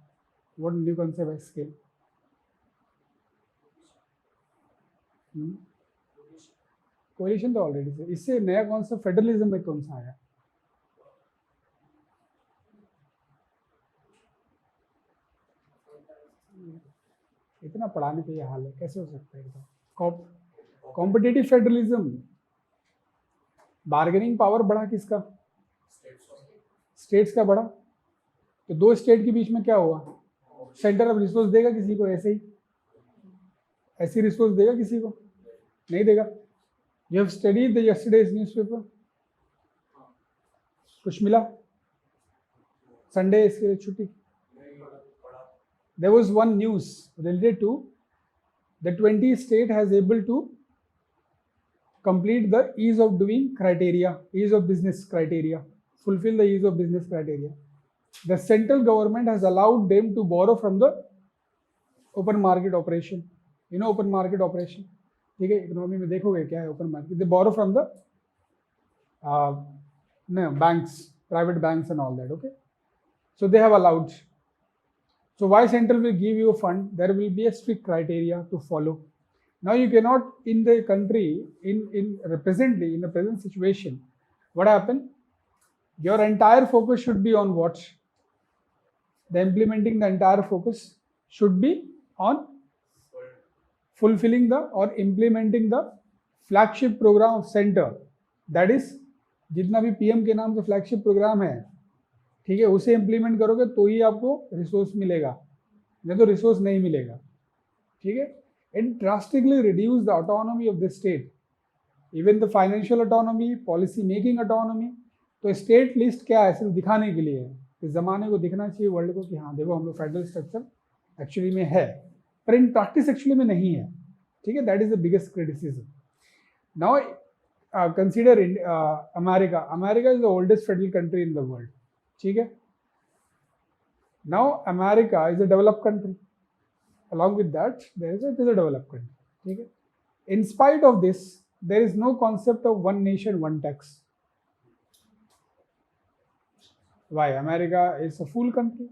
What new concept है इसके? कोलिशन तो ऑलरेडी से, इससे नया कॉन्सेप्ट फेडरलिज्म में कौन सा आया? इतना पढ़ाने पे ये हाल है, कैसे हो सकता है? Competitive federalism. बार्गेनिंग पावर बढ़ा किसका? स्टेट्स का बढ़ा. तो 2 स्टेट के बीच में क्या हुआ? सेंटर अब रिसोर्स देगा किसी को? ऐसी रिसोर्स देगा किसी को? नहीं देगा. You have studied the yesterday's newspaper? कुछ मिला? Sunday इसके छुट्टी. There was one news related to the 20 state has able to complete the ease of doing criteria, ease of business criteria, fulfill the ease of business criteria. The central government has allowed them to borrow from the open market operation. You know open market operation? ठीक है, economy में देखोगे क्या है open market. They borrow from the banks, private banks and all that. Okay, So they have allowed. So why central will give you a fund? There will be a strict criteria to follow. Now you cannot in the country in presently in the present situation. What happened? Your entire focus should be on what? The implementing the entire focus should be on fulfilling the or implementing the flagship program of center. That is जितना भी PM के नाम से flagship programme है, ठीक है, उसे implement करोगे तो ही आपको रिसोर्स मिलेगा, नहीं तो रिसोर्स नहीं मिलेगा. ठीक है. It drastically reduced the autonomy of the state, even the financial autonomy, policy making autonomy. तो स्टेट लिस्ट क्या है? सिर्फ दिखाने के लिए है, इस ज़माने को दिखना चाहिए वर्ल्ड को कि हाँ देखो हम लोग फेडरल स्ट्रक्चर एक्चुअली में है, पर इन प्रैक्टिस एक्चुअली में नहीं है. ठीक है. That is the biggest criticism. Now consider America. America is the oldest federal country in the world. ठीक है. Now America is a developed country. Along with that, it is a developed country. ठीक है. In spite of this, there is no concept of one nation, one tax. Why? America is a full country.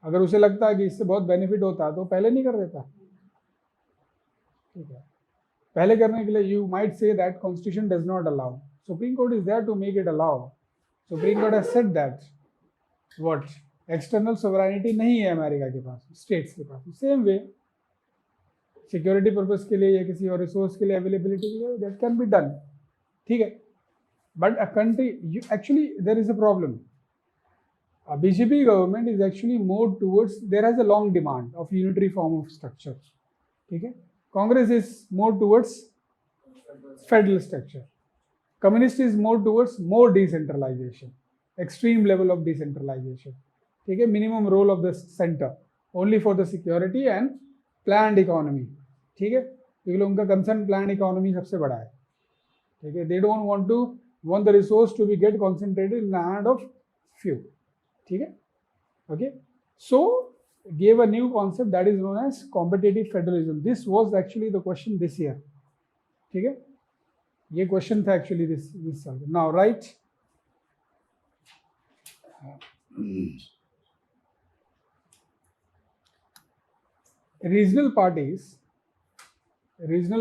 अगर उसे लगता है कि इससे बहुत benefit होता है तो पहले नहीं कर देता. ठीक है. पहले करने के लिए you might say that constitution does not allow. Supreme Court is there to make it allow. Supreme Court has said that what? External sovereignty नहीं है अमेरिका के पास, स्टेट्स के पास. सेम वे सिक्योरिटी पर्पस के लिए या किसी और रिसोर्स के लिए अवेलेबिलिटी के लिए दैट कैन बी डन. ठीक है. But a country actually there is a problem. BJP government is actually more towards, there has a long demand of unitary form of structure. ठीक है. Congress is more towards federal structure. Communist is more towards more decentralisation, extreme level of decentralisation. ठीक है. Minimum role of the centre only for the security and planned economy. ठीक है. क्योंकि उनका concern planned economy सबसे बड़ा है. ठीक है. They don't want the resource to be get concentrated in the hand of few. ठीक है. Okay. So gave a new concept that is known as competitive federalism. This was actually the question this year. ठीक है. ये question था actually this साल. Now right. Regional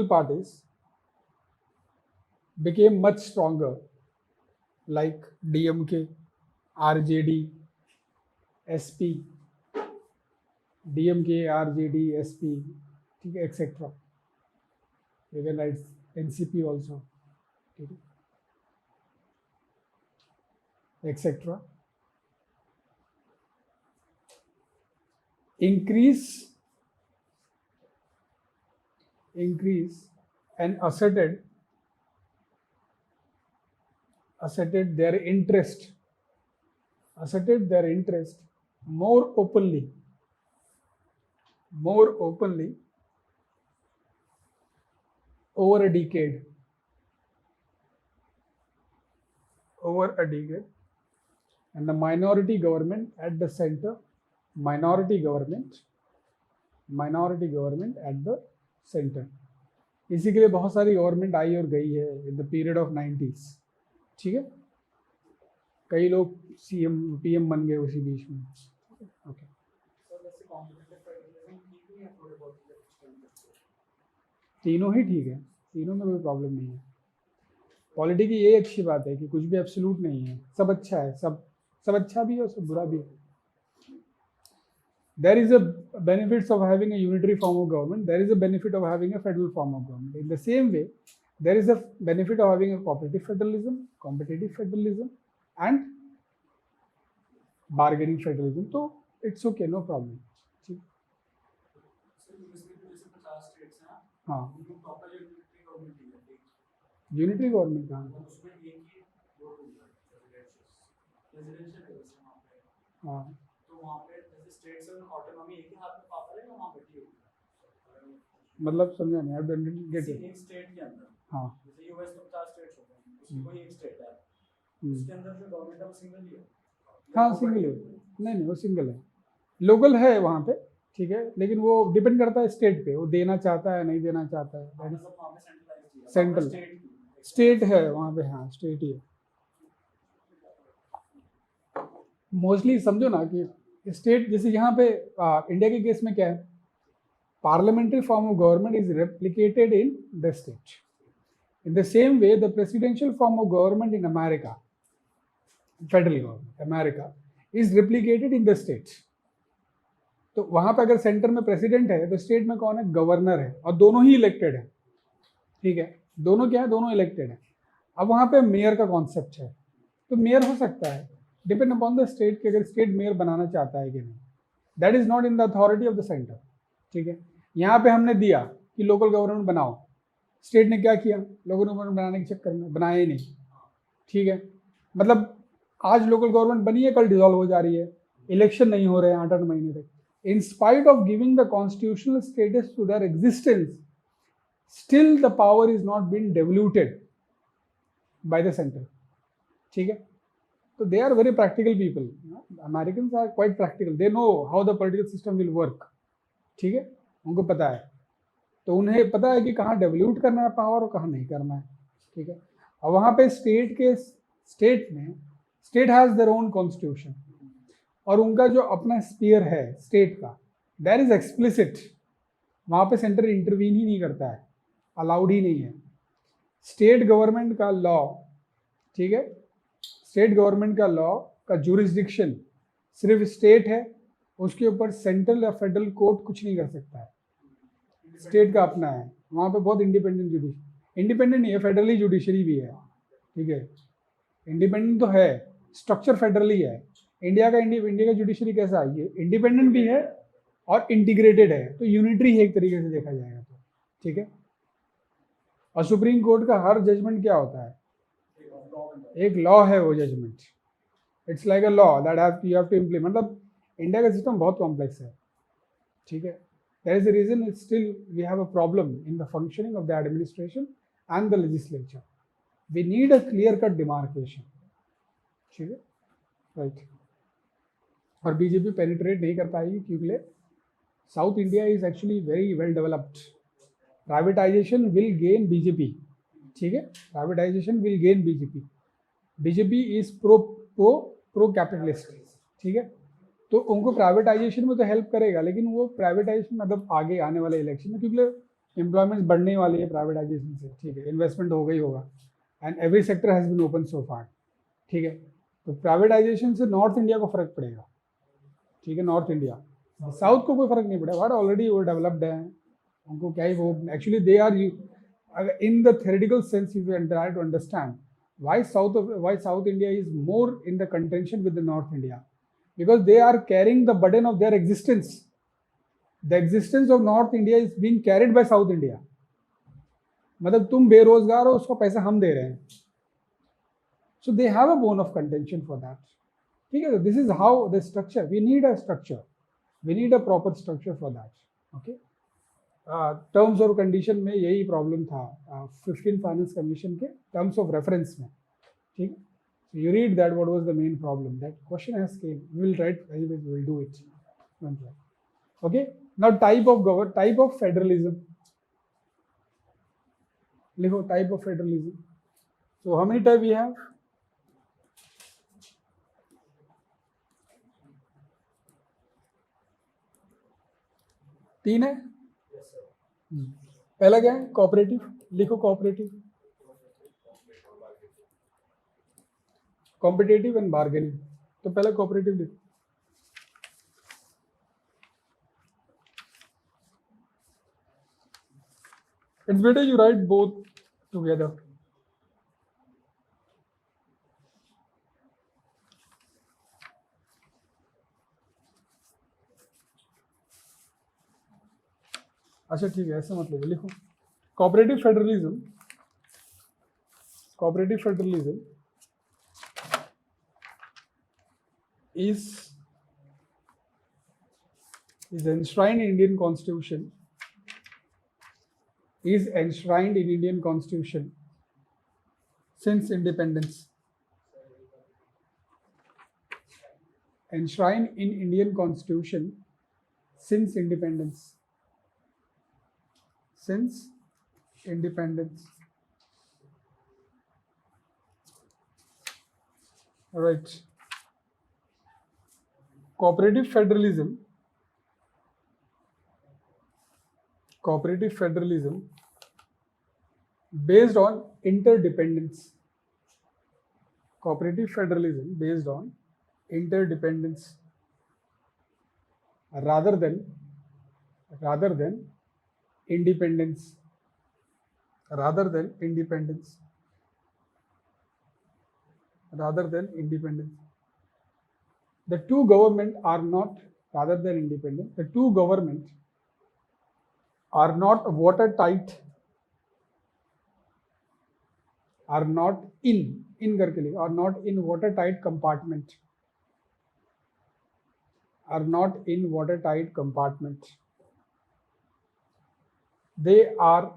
parties became much stronger, like DMK, RJD, SP, DMK, RJD, SP, etc. You can write NCP also, etc. Increase and asserted their interest more openly over a decade, and the minority government at the center, minority government at the centre. इसी के लिए बहुत सारी government आई और गई है in the period of 90s. ठीक है. कई लोग सीएम पीएम बन गए उसी बीच में. ओके. तीनों ही ठीक है, तीनों में कोई प्रॉब्लम नहीं है. पॉलिटी की ये अच्छी बात है कि कुछ भी एब्सोल्यूट नहीं है, सब अच्छा है, सब अच्छा भी है और सब बुरा भी है. There is a benefits of having a unitary form of government. There is a benefit of having a federal form of government. In the same way, there is a benefit of having a cooperative federalism, competitive federalism, and bargaining federalism. So it's okay, no problem. हाँ. Unitary government कहाँ? हाँ. मतलब समझा नहीं. I don't get it. एक state के अंदर, हाँ, जैसे यूएस में 50 स्टेट्स होते हैं, उसमें कोई एक स्टेट है, उसके अंदर जो गवर्नमेंट है वो सिंगल ही है. हाँ, सिंगल है. नहीं, वो सिंगल है. लोकल है वहाँ पे. ठीक है. लेकिन वो डिपेंड करता है स्टेट पे, वो देना चाहता है नहीं देना चाहता है. सेंट्रल स्टेट है वहाँ पे. हाँ, स्टेट ही है. मोस्टली समझो ना कि स्टेट, जैसे यहाँ पे इंडिया के केस में क्या है, parliamentary form of government is replicated in the state. In the same way, the presidential form of government in America, federal government, America, is replicated in the states. तो वहां पे अगर सेंटर में president है तो स्टेट में कौन है, गवर्नर है, और दोनों ही इलेक्टेड है. ठीक है, दोनों क्या है, दोनों इलेक्टेड है. अब वहां पे मेयर का कॉन्सेप्ट है, तो मेयर हो सकता है, डिपेंड अपॉन द स्टेट कि अगर स्टेट मेयर बनाना चाहता है कि नहीं. That is not in the authority of the centre. ठीक है, यहाँ पे हमने दिया कि लोकल गवर्नमेंट बनाओ, स्टेट ने क्या किया, लोकल गवर्नमेंट बनाने के चक्कर में बनाया ही नहीं. ठीक है, मतलब आज लोकल गवर्नमेंट बनी है, कल डिसॉल्व हो जा रही है, इलेक्शन नहीं हो रहे हैं 8-8 महीने तक. In spite of giving the constitutional status to their existence, still the power is not been devaluated by the centre. ठीक है, तो they are very practical people. Americans are quite practical, they know how the political system will work. ठीक है, उनको पता है, तो उन्हें पता है कि कहाँ डेवल्यूट करना है पावर और कहाँ नहीं करना है. ठीक है, और वहाँ पे state has their own constitution, और उनका जो अपना स्पीयर है स्टेट का, दैट इज एक्सप्लिसिट. वहाँ पे सेंटर इंटरवीन ही नहीं करता है, अलाउड ही नहीं है. स्टेट गवर्नमेंट का लॉ, ठीक है, स्टेट गवर्नमेंट का लॉ का जुरिस्डिक्शन सिर्फ स्टेट है, उसके ऊपर सेंट्रल या फेडरल कोर्ट कुछ नहीं कर सकता है. स्टेट का अपना है, वहाँ पे बहुत इंडिपेंडेंट नहीं है, फेडरली जुडिशरी भी है. ठीक है, इंडिपेंडेंट तो है, स्ट्रक्चर फेडरली है. इंडिया का जुडिशरी कैसा है, ये इंडिपेंडेंट भी है और इंटीग्रेटेड है, तो यूनिटरी है एक तरीके से देखा जाएगा तो. ठीक है, और सुप्रीम कोर्ट का हर जजमेंट क्या होता है, एक लॉ है वो judgement. It's like a law that you have to implement. मतलब इंडिया का सिस्टम बहुत कॉम्प्लेक्स है. ठीक है, that is the reason still we have a problem in the functioning of the administration and the legislature. We need a clear cut demarcation. ठीक है, right. और BJP penetrate नहीं कर पाएगी क्योंकि south India is actually very well developed. Privatisation will gain BJP. ठीक है, privatisation will gain BJP. BJP is pro capitalist. ठीक है, तो उनको प्राइवेटाइजेशन में तो हेल्प करेगा, लेकिन वो प्राइवेटाइजेशन मतलब आगे आने वाले इलेक्शन में, क्योंकि एम्प्लॉयमेंट बढ़ने वाली है प्राइवेटाइजेशन से. ठीक है, इन्वेस्टमेंट हो गई होगा, and every sector has been open so far. ठीक है, तो प्राइवेटाइजेशन से नॉर्थ इंडिया को फर्क पड़ेगा. ठीक है, नॉर्थ इंडिया, साउथ को कोई फर्क नहीं पड़ेगा, बट ऑलरेडी वो डेवलप्ड है, उनको क्या ही वो actually they are in the theoretical sense you can try to understand why South India is more in the contention with the North India, because they are carrying the burden of their existence. The existence of North India is being carried by South India. मतलब तुम बेरोजगार हो, उसका पैसा हम दे रहे हैं. So they have a bone of contention for that. ठीक है, this is how the structure, we need a structure, we need a proper structure for that. Okay, terms और कंडीशन में यही प्रॉब्लम था 15 फाइनेंस कमीशन के terms of reference में. ठीक, you read that what was the main problem, that question has came, we will write, anyways we will do it. Okay, now type of federalism. लिखो type of federalism. So how many type we have? तीन है. पहला क्या है, cooperative. लिखो cooperative, competitive and bargaining. तो पहला cooperative लिखो. It's better you right both together. अच्छा ठीक है, ऐसा मतलब लिखो cooperative federalism. Cooperative federalism is enshrined in Indian Constitution, is enshrined in Indian Constitution since independence. Enshrined in Indian Constitution since independence. Since independence. All right. cooperative federalism based on interdependence. Cooperative federalism based on interdependence rather than independence. Rather than independence. The two government are not rather than independent. The two government are not watertight. Are not in करके लिखो, are not in watertight compartment. Are not in watertight compartment. They are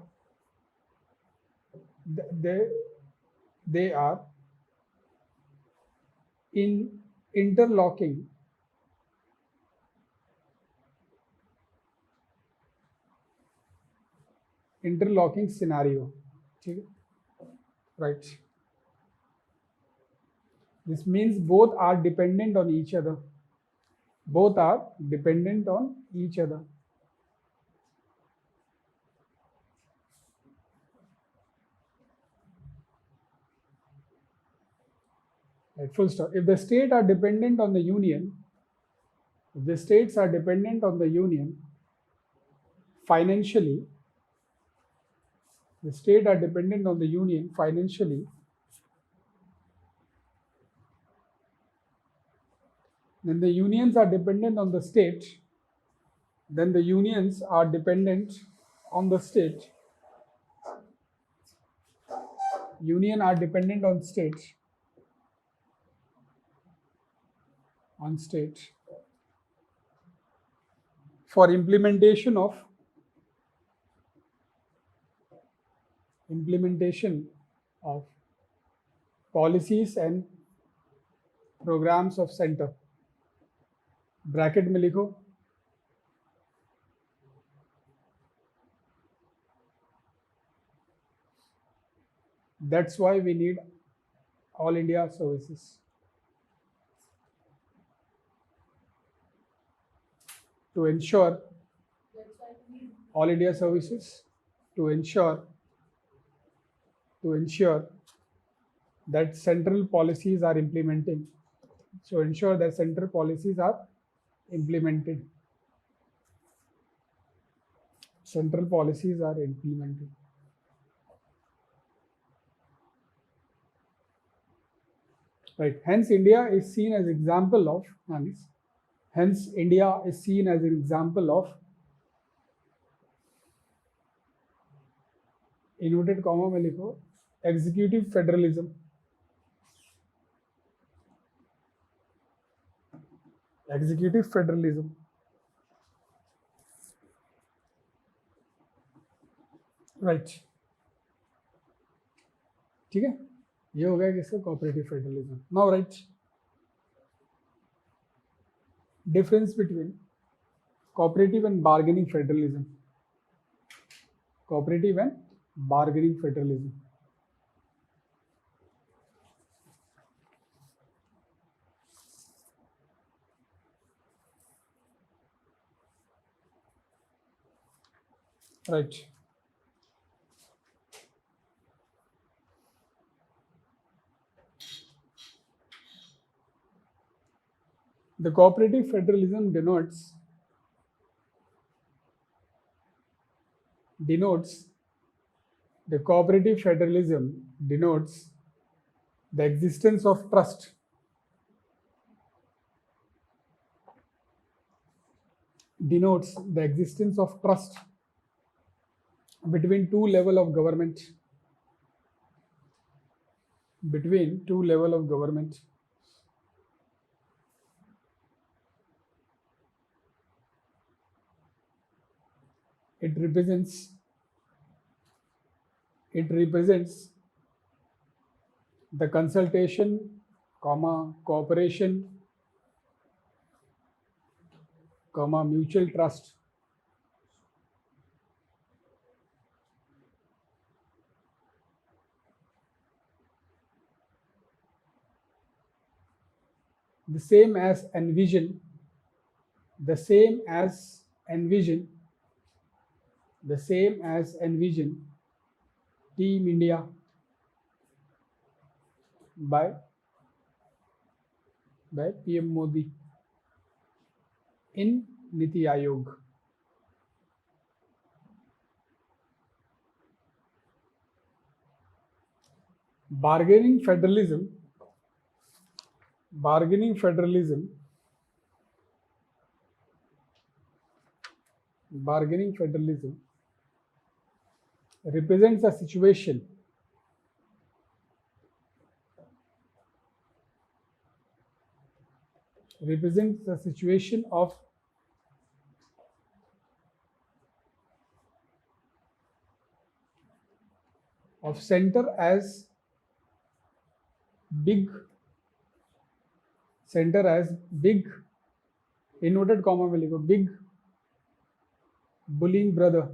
in interlocking scenario. ठीक है? Right. This means both are dependent on each other. Both are dependent on each other. Right, full stop. If the states are dependent on the union, financially, then the unions are dependent on the state, union are dependent on state, for implementation of policies and programs of center. Bracket में लिखो that's why we need all India services. To ensure all India services, to ensure that central policies are implemented. So ensure that central policies are implemented. Right. Hence, India is seen as example of inverted comma में लिखो executive federalism. Right. ठीक है, ये हो गया किसका cooperative federalism. Now right, difference between cooperative and bargaining federalism. Right. The cooperative federalism denotes the existence of trust between two level of government. It represents the consultation, cooperation, mutual trust. The same as envision the same as envision Team India by PM Modi in Niti Aayog. Bargaining federalism represents a situation of center as big, inverted comma में लिखो, big bullying brother.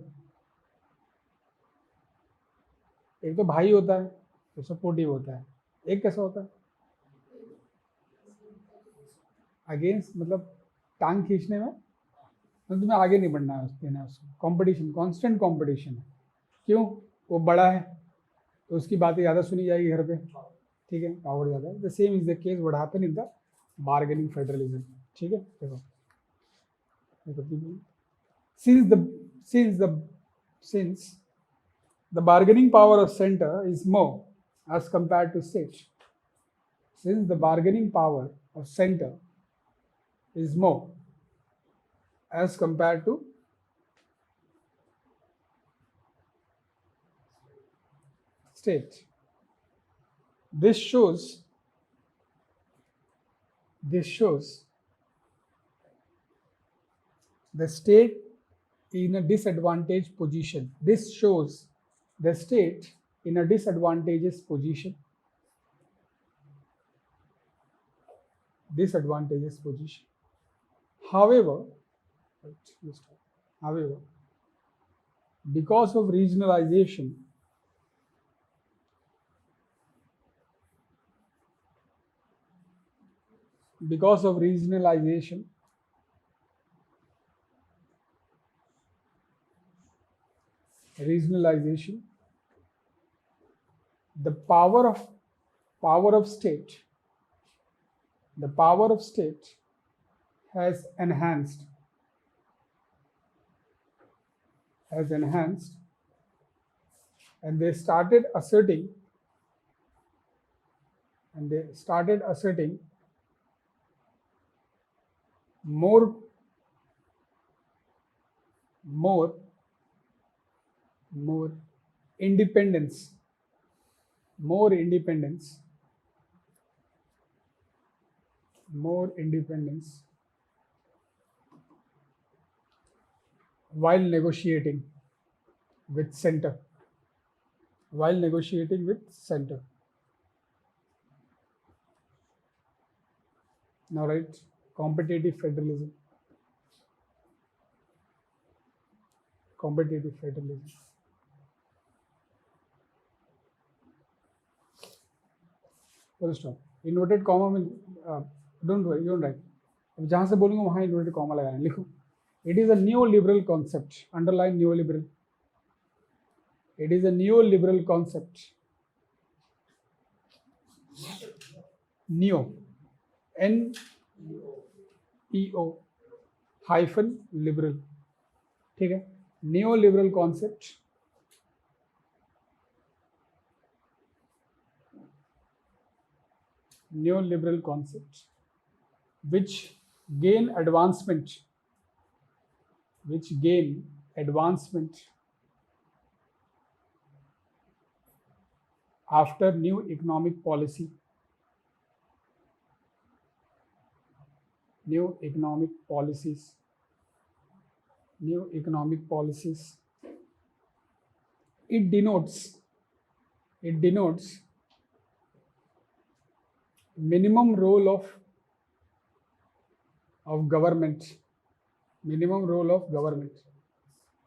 एक तो भाई होता है तो supportive होता है, एक कैसा होता है अगेंस्ट, मतलब टांग खींचने में, मतलब तुम्हें आगे नहीं बढ़ना है देना उसको, कंपटीशन, कांस्टेंट कंपटीशन है. क्यों? वो बड़ा है तो उसकी बातें ज़्यादा सुनी जाएगी घर पे, ठीक है, पावर ज़्यादा है. The same is the case what happen in the bargaining federalism. ठीक है, देखो since the bargaining power of center is more as compared to state. Since the bargaining power of center is more as compared to state, this shows the state in a disadvantaged position. This shows the state in a disadvantageous position. However, because of regionalization, the power of state has enhanced, and they started asserting more independence while negotiating with center. Now write competitive federalism. Full stop. Inverted comma में don't write. अब जहाँ से बोलूँगा वहाँ inverted comma लगाना, लिखो. It is a neoliberal concept. Underline neoliberal. It is a neoliberal concept. Neo, NEO hyphen liberal. ठीक है, neoliberal concept which gain advancement after new economic policies. It denotes minimum role of government.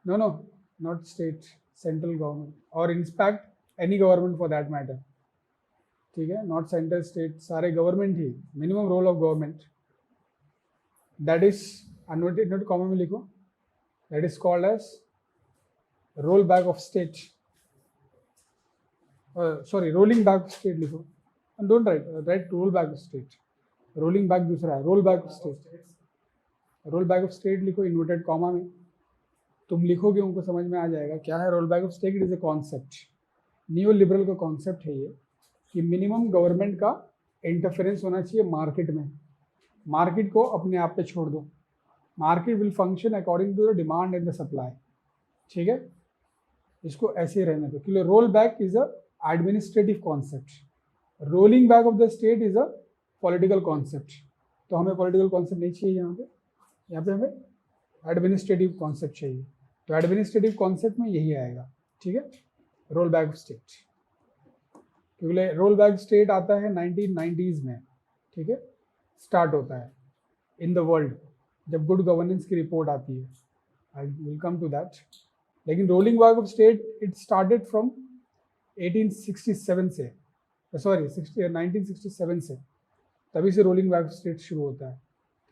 No, not state, central government, or in fact any government for that matter. ठीक है, not center, state, सारे government ही, minimum role of government, that is inverted comma में लिखो, that is called as roll back of state, sorry rolling back of state लिखो, don't write roll back of state, rolling back दूसरा है, roll back of state, roll back of state लिखो inverted comma में, तुम लिखोगे उनको समझ में आ जाएगा क्या है roll back of state. It is a concept, new liberal का कॉन्सेप्ट है ये कि मिनिमम गवर्नमेंट का इंटरफेरेंस होना चाहिए मार्केट में, मार्केट को अपने आप पे छोड़ दो, market will function according to the demand and the supply, ठीक है, इसको ऐसे ही रहने दो। क्योंकि roll back is a administrative concept, rolling back of the state is a political concept, तो हमें पॉलिटिकल कॉन्सेप्ट नहीं चाहिए यहाँ पे हमें एडमिनिस्ट्रेटिव कॉन्सेप्ट चाहिए, तो एडमिनिस्ट्रेटिव कॉन्सेप्ट में यही आएगा, ठीक है, रोल बैक ऑफ स्टेट। क्योंकि रोल बैक स्टेट आता है 1990s में, ठीक है, स्टार्ट होता है इन द वर्ल्ड जब गुड गवर्नेंस की रिपोर्ट आती है, I will come to that. लेकिन rolling back of state it started from 1867 से, सॉरी 1967 से, तभी से रोलिंग बैक ऑफ स्टेट शुरू होता है,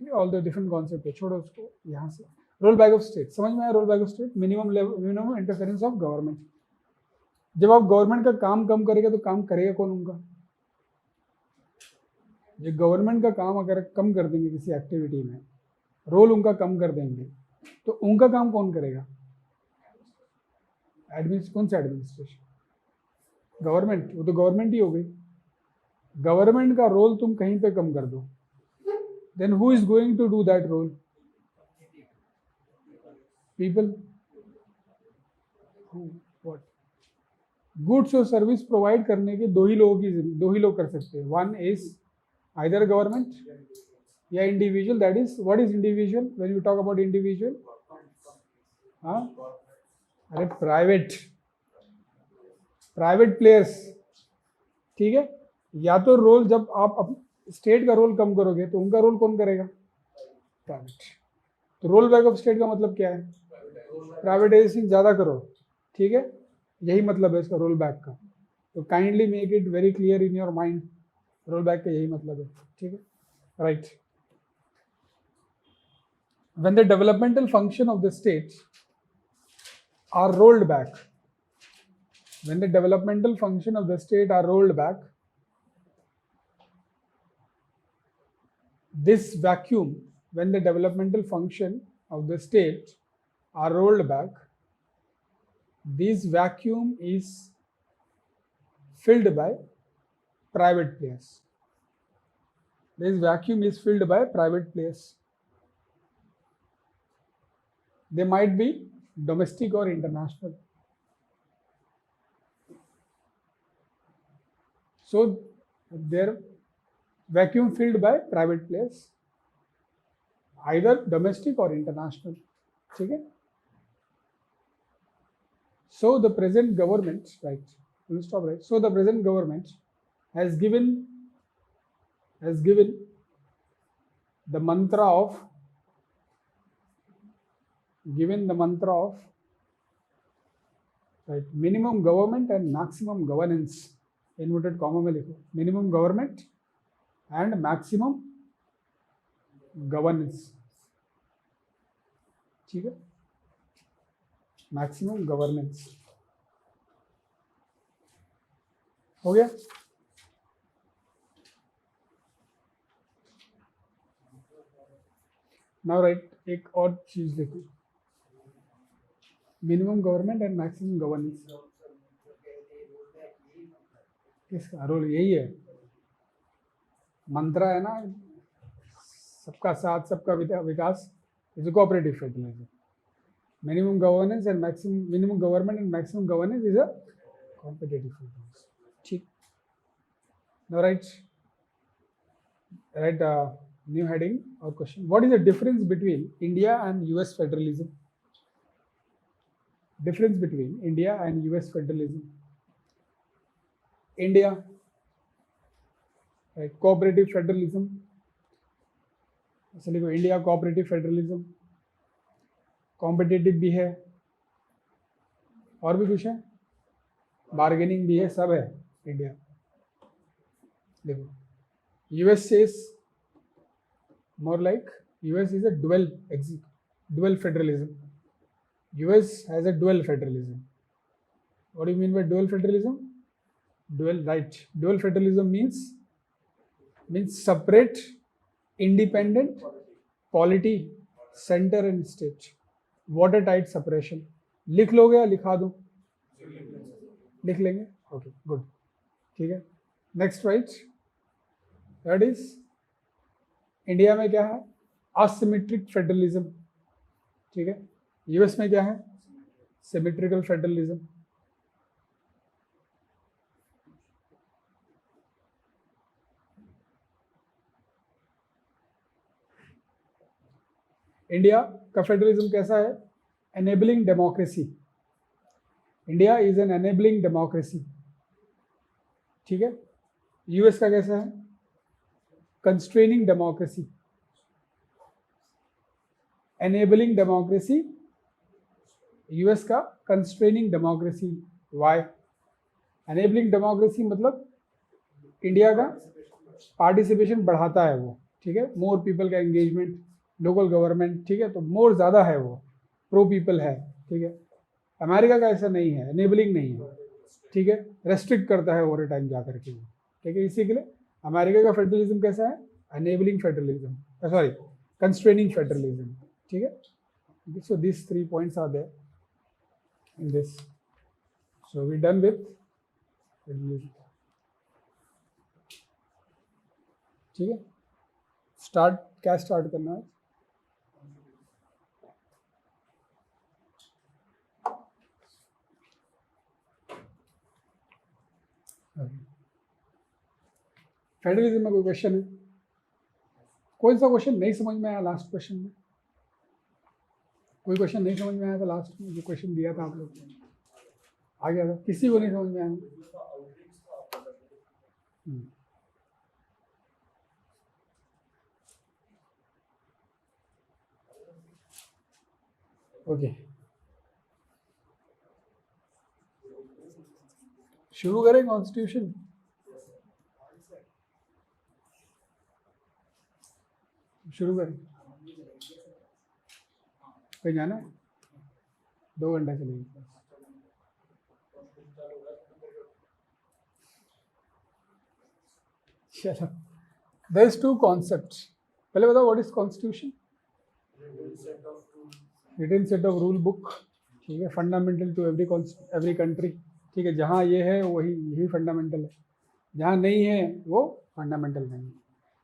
ठीक है। ऑल द डिफरेंट कॉन्सेप्ट है, छोड़ो उसको यहाँ से। रोल बैक ऑफ स्टेट समझ में आया, role back of state minimum interference of government. जब आप गवर्नमेंट का काम कम करेगा तो काम करेगा कौन उनका, जो गवर्नमेंट का काम अगर कम कर देंगे किसी एक्टिविटी में, रोल उनका कम कर देंगे, तो उनका काम कौन करेगा, कौन सा एडमिनिस्ट्रेशन, गवर्नमेंट, वो तो गवर्नमेंट ही हो गई। गवर्नमेंट का रोल तुम कहीं पे कम कर दो, then who is going to do that role, people. What goods और सर्विस प्रोवाइड करने के दो ही लोग कर सकते हैं, वन इज आइदर गवर्नमेंट या individual, that is what is individual, when you talk about individual, हाँ अरे प्राइवेट प्लेयर्स, ठीक है। या तो रोल जब आप स्टेट का रोल कम करोगे तो उनका रोल कौन करेगा, प्राइवेट। तो रोल बैक ऑफ स्टेट का मतलब क्या है, प्राइवेटाइजेशन ज़्यादा करो, ठीक है, यही मतलब है इसका रोल बैक का। तो kindly make it very clear in your mind, roll back का यही मतलब है, ठीक है, right. When the developmental function of the states are rolled back, when the developmental function of the state are rolled back, this vacuum, when the developmental function of the state are rolled back, this vacuum is filled by private players. This vacuum is filled by private players. They might be domestic or international. So their vacuum filled by private players, either domestic or international. ठीक है? So the present government, right? We'll stop right. So the present government has given the mantra of right, minimum government and maximum governance, inverted comma में लिखो, minimum government and maximum governance, ठीक है, maximum governance हो गया। Now right, एक और चीज देखो, minimum government and maximum governance, किसका रोल, यही है, मंत्रा है ना, सबका साथ सबका विकास, is cooperative federalism. Minimum governance and maximum, minimum government and maximum governance is a competitive federalism, ठीक। नाउ राइट न्यू हेडिंग और question, what is the difference between India and US federalism, difference between India and US federalism. India, right, cooperative federalism, ऐसे लिखो, India cooperative federalism, competitive भी है, और भी कुछ है, बार्गेनिंग भी है, सब है इंडिया। देखो US is more like US is a dual federalism. US has a dual federalism. What do you mean by dual federalism? Dual federalism means separate, independent polity, center and state. Watertight separation. लिख लोगे या लिखा दूं? लिख लेंगे. Okay good. ठीक है. Next right. That is India में क्या है? Asymmetric federalism. ठीक है. यूएस में क्या है? Symmetrical federalism. इंडिया का फेडरलिज्म कैसा है? Enabling democracy. India is an enabling democracy. ठीक है. यूएस का कैसा है? Constraining democracy. Enabling democracy, US का constraining democracy. Why? Enabling democracy मतलब इंडिया का पार्टिसिपेशन बढ़ाता है वो. ठीक है. मोर पीपल का एंगेजमेंट, लोकल गवर्नमेंट. ठीक है. तो मोर ज़्यादा है, वो प्रो पीपल है. ठीक है. अमेरिका का ऐसा नहीं है, एनेबलिंग नहीं है. ठीक है. रेस्ट्रिक्ट करता है ओवर टाइम जा करके वो. ठीक है. इसी के लिए अमेरिका का फेडरलिज्म कैसा है? Enabling federalism, sorry constraining federalism. ठीक है. So this 3 points are there in this. So we done with federalism. ठीक है. स्टार्ट, क्या स्टार्ट करना है? फेडरलिज्म में कोई क्वेश्चन है? कौन सा क्वेश्चन नहीं समझ में आया लास्ट क्वेश्चन में? कोई क्वेश्चन नहीं समझ में आया था लास्ट में? जो क्वेश्चन दिया था आप लोग को आ गया था? किसी को नहीं समझ में आया? ओके. शुरू करें कॉन्स्टिट्यूशन. शुरू करें. कहीं जाना है? 2 घंटा चलेगी. चलो. There is 2 concepts. पहले बताओ what is constitution? Written set of rule book. ठीक है. Fundamental to every country. ठीक है. जहाँ ये है वही यही फंडामेंटल है, जहाँ नहीं है वो फंडामेंटल नहीं है.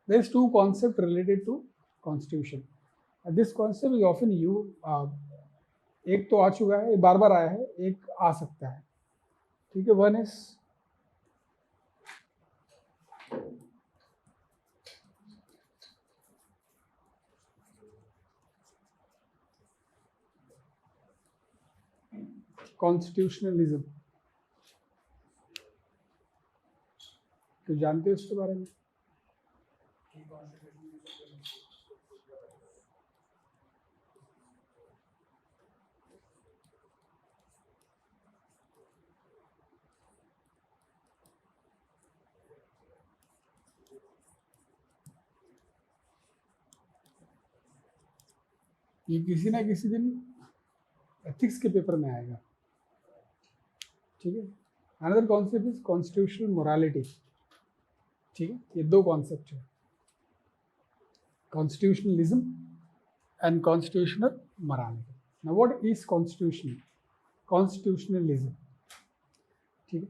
There is 2 concept related to constitution. This concept is often एक तो आ चुका है, बार बार आया है, एक आ सकता है. ठीक है. One is constitutionalism. तो जानते हो इसके बारे में? ये किसी ना किसी दिन एथिक्स के पेपर में आएगा. ठीक है. Another concept is constitutional morality. ठीक है. ये 2 कॉन्सेप्ट है, constitutionalism and constitutional morality. Now what is constitutionalism? ठीक है.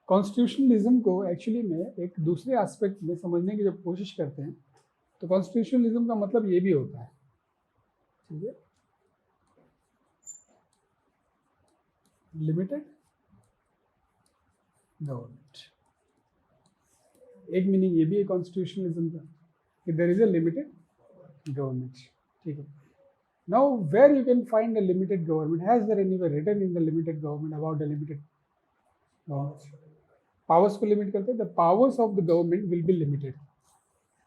कॉन्स्टिट्यूशनलिज्म को एक्चुअली में एक दूसरे एस्पेक्ट में समझने की जब कोशिश करते हैं तो कॉन्स्टिट्यूशनलिज्म का मतलब ये भी होता है. ठीक है. Limited government. एक मीनिंग ये भी है कॉन्स्टिट्यूशनलिज्म का कि there is a limited government. ठीक है. Now where you can find a limited government? Has there anywhere written in the limited government about the limited government? Powers को लिमिट करते हैं. The powers of the government will be limited.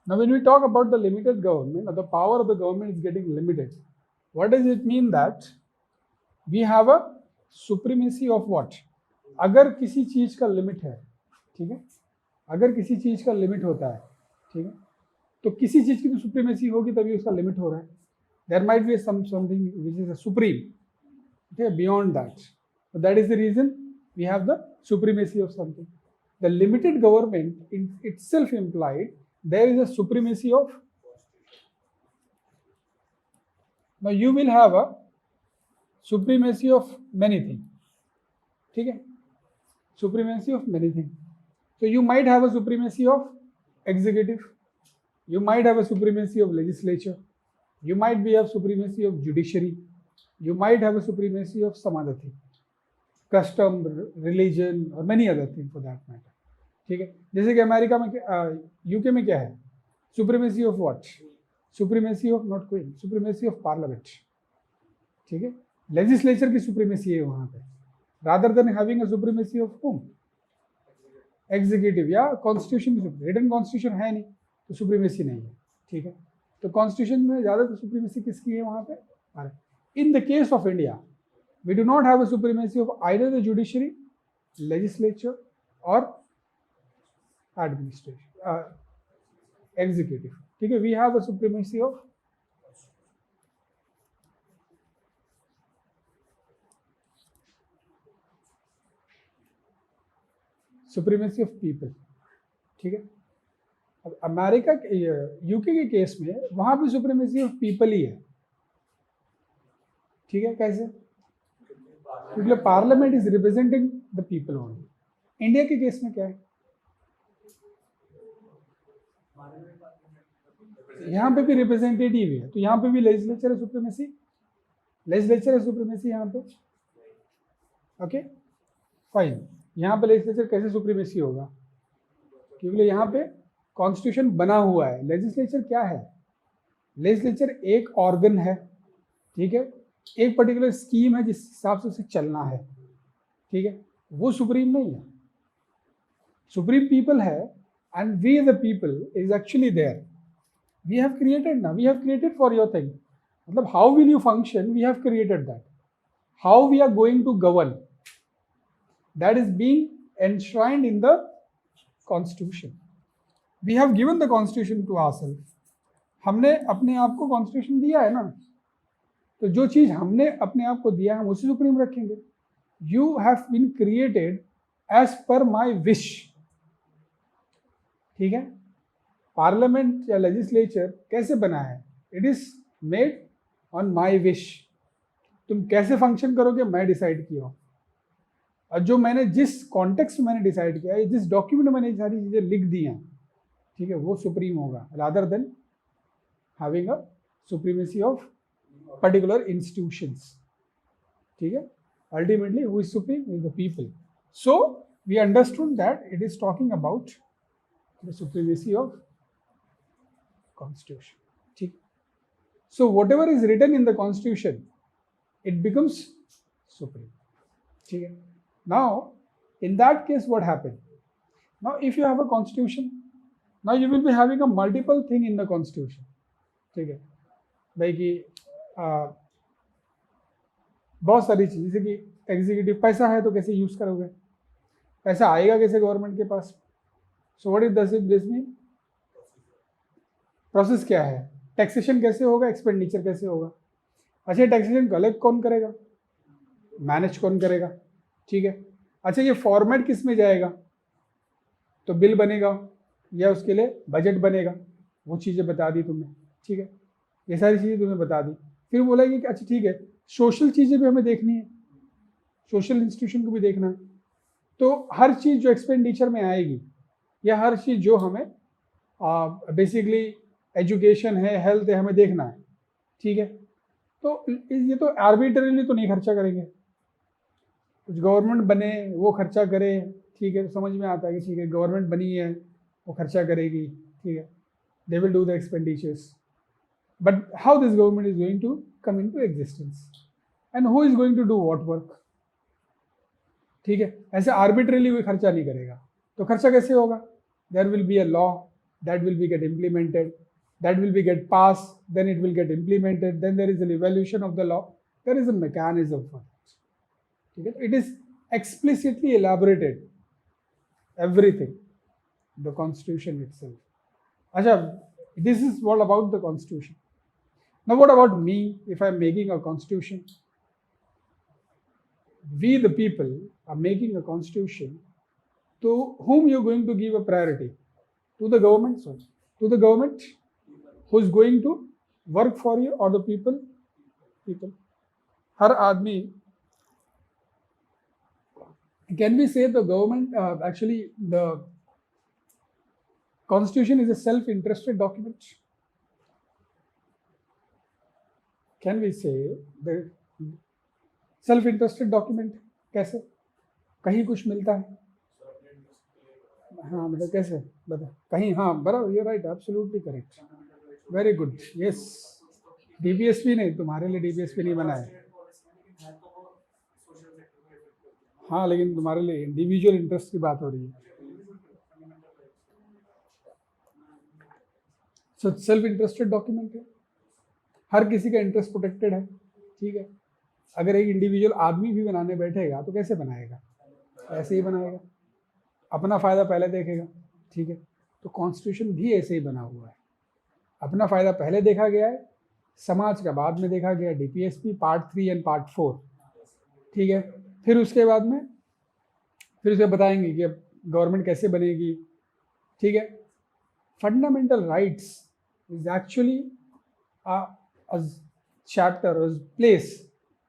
Now when we talk about the limited government, the power of the government is getting limited. What does it mean? That we have a supremacy of what? अगर किसी चीज़ का limit है, ठीक है, अगर किसी चीज़ का limit होता है, ठीक है, तो किसी चीज़ की तो सुप्रीमेसी होगी तभी उसका लिमिट हो रहा है. There might be something which is a supreme, okay, beyond that. So that is the reason we have the supremacy of something. The limited government in itself implied there is a supremacy of. Now you will have a supremacy of many things. ठीक है, supremacy of many things. So you might have a supremacy of executive, you might have a supremacy of legislature, you might be have supremacy of judiciary, you might have a supremacy of some other thing, custom, religion or many other things for that matter. ठीक है, जैसे कि America में UK में क्या है, supremacy of what, supremacy of not queen, supremacy of parliament. ठीक है, लेजिस्लेचर की सुप्रीमेसी है वहाँ पे, rather than having a supremacy of home, executive या कॉन्स्टिट्यूशन की. रिटन कॉन्स्टिट्यूशन है नहीं तो सुप्रीमेसी नहीं है. ठीक है, तो कॉन्स्टिट्यूशन में ज़्यादातर सुप्रीमेसी किसकी है वहाँ पे. In the case of India, we do not have a supremacy of either the judiciary, legislature or administration, executive. ठीक है, we have a supremacy of people. ठीक है, अब अमेरिका यूके के केस में वहाँ भी सुप्रीमेसी ऑफ पीपल ही है. ठीक है, कैसे, क्योंकि parliament is representing the people only. India के केस में क्या है, यहाँ पे भी रिप्रेजेंटेटिव है, तो यहाँ पे भी लेजिस्लेचर है सुप्रीमेसी, लेजिस्लेचर है सुप्रीमेसी यहाँ पे. ओके फाइन, यहाँ पे लेजिस्लेचर कैसे सुप्रीमेसी होगा, क्योंकि यहाँ पे कॉन्स्टिट्यूशन बना हुआ है. लेजिस्लेचर क्या है, लेजिस्लेचर एक ऑर्गन है. ठीक है, एक पर्टिकुलर स्कीम है जिस हिसाब से उसे चलना है. ठीक है, वो सुप्रीम नहीं है, सुप्रीम पीपल है. And we the people is actually there, we have created ना, we have created for your thing. मतलब how will you function, we have created that. How we are going to govern, that is being enshrined in the constitution. We have given the constitution to ourself. हमने अपने आप को constitution दिया है ना, तो जो चीज़ हमने अपने आप को दिया हम उसे सुप्रीम रखेंगे. You have been created as per my wish. ठीक है, पार्लियामेंट या लेजिस्लेचर कैसे बना है, it is made on my wish. तुम कैसे फंक्शन करोगे मैं डिसाइड किया हूँ, और जो मैंने जिस कॉन्टेक्स्ट में मैंने डिसाइड किया है, जिस डॉक्यूमेंट में मैंने ये सारी चीज़ें लिख दी हैं, ठीक है, वो सुप्रीम होगा, rather than having a supremacy of particular institutions. ठीक है, ultimately who is supreme is the people. So we understood that it is talking about the supremacy of constitution. ठीक, so whatever is written in the constitution, it becomes supreme. ठीक है, now in that case what happened, now if you have a constitution, now you will be having a multiple thing in the constitution. ठीक है भाई कि बहुत सारी चीज़, जैसे कि एग्जीक्यूटिव, पैसा है तो कैसे यूज़ करोगे, पैसा आएगा कैसे गवर्नमेंट के पास. So what is this mean, process क्या है, टैक्सेशन कैसे होगा, एक्सपेंडिचर कैसे होगा. अच्छा, टैक्सेशन कलेक्ट कौन करेगा, मैनेज कौन करेगा. ठीक है, अच्छा ये फॉर्मेट किस में जाएगा, तो बिल बनेगा या उसके लिए बजट बनेगा, वो चीज़ें बता दी तुमने. ठीक है, ये सारी चीज़ें तुमने बता दी. फिर बोला कि अच्छा ठीक है, सोशल चीज़ें भी हमें देखनी है, सोशल इंस्टीट्यूशन को भी देखना है. तो हर चीज़ जो एक्सपेंडिचर में आएगी, या हर चीज़ जो हमें बेसिकली एजुकेशन है, हेल्थ है, हमें देखना है. ठीक है, तो ये तो आर्बिट्रेरली तो नहीं खर्चा करेंगे, कुछ गवर्नमेंट बने वो खर्चा करे. ठीक है, समझ में आता है कि ठीक है गवर्नमेंट बनी है वो खर्चा करेगी. ठीक है, they will do the expenditures. But how this government is going to come into existence and who is going to do what work. ठीक है, ऐसे आर्बिट्रेली कोई खर्चा नहीं करेगा. तो खर्चा कैसे होगा, there will be a law that will be get implemented, that will be get passed, then it will get implemented, then there is an evaluation of the law, there is a mechanism for that. ठीक है, it is explicitly elaborated everything, the constitution itself. अच्छा, This is what about the constitution. Now what about me if I'm making a constitution? We the people are making a constitution. To whom you're going to give a priority? To the government, sorry. To the government who's going to work for you, or the people? People. हर आदमी, can we say the government, actually the constitution is a self-interested document? Can we say the self-interested document? कैसे? कहीं कुछ मिलता है? हाँ मतलब कैसे? बता कहीं, हाँ बराबर, you're right, absolutely correct, very good, yes. DPSP नहीं, तुम्हारे लिए DPSP नहीं बना है, हाँ लेकिन तुम्हारे लिए इंडिविजुअल इंटरेस्ट की बात हो रही है. सो सेल्फ इंटरेस्टेड डॉक्यूमेंट है, हर किसी का इंटरेस्ट प्रोटेक्टेड है, ठीक है. अगर एक इंडिविजुअल आदमी भी बनाने बैठेगा तो कैसे बनाएगा? ऐसे ही बनाएगा, अपना फ़ायदा पहले देखेगा, ठीक है. तो कॉन्स्टिट्यूशन भी ऐसे ही बना हुआ है, अपना फ़ायदा पहले देखा गया है, समाज का बाद में देखा गया. DPSP पार्ट 3 एंड पार्ट 4, ठीक है. फिर उसके बाद में फिर उसे बताएंगे कि अब गवर्नमेंट कैसे बनेगी, ठीक है. Fundamental rights is actually a chapter or place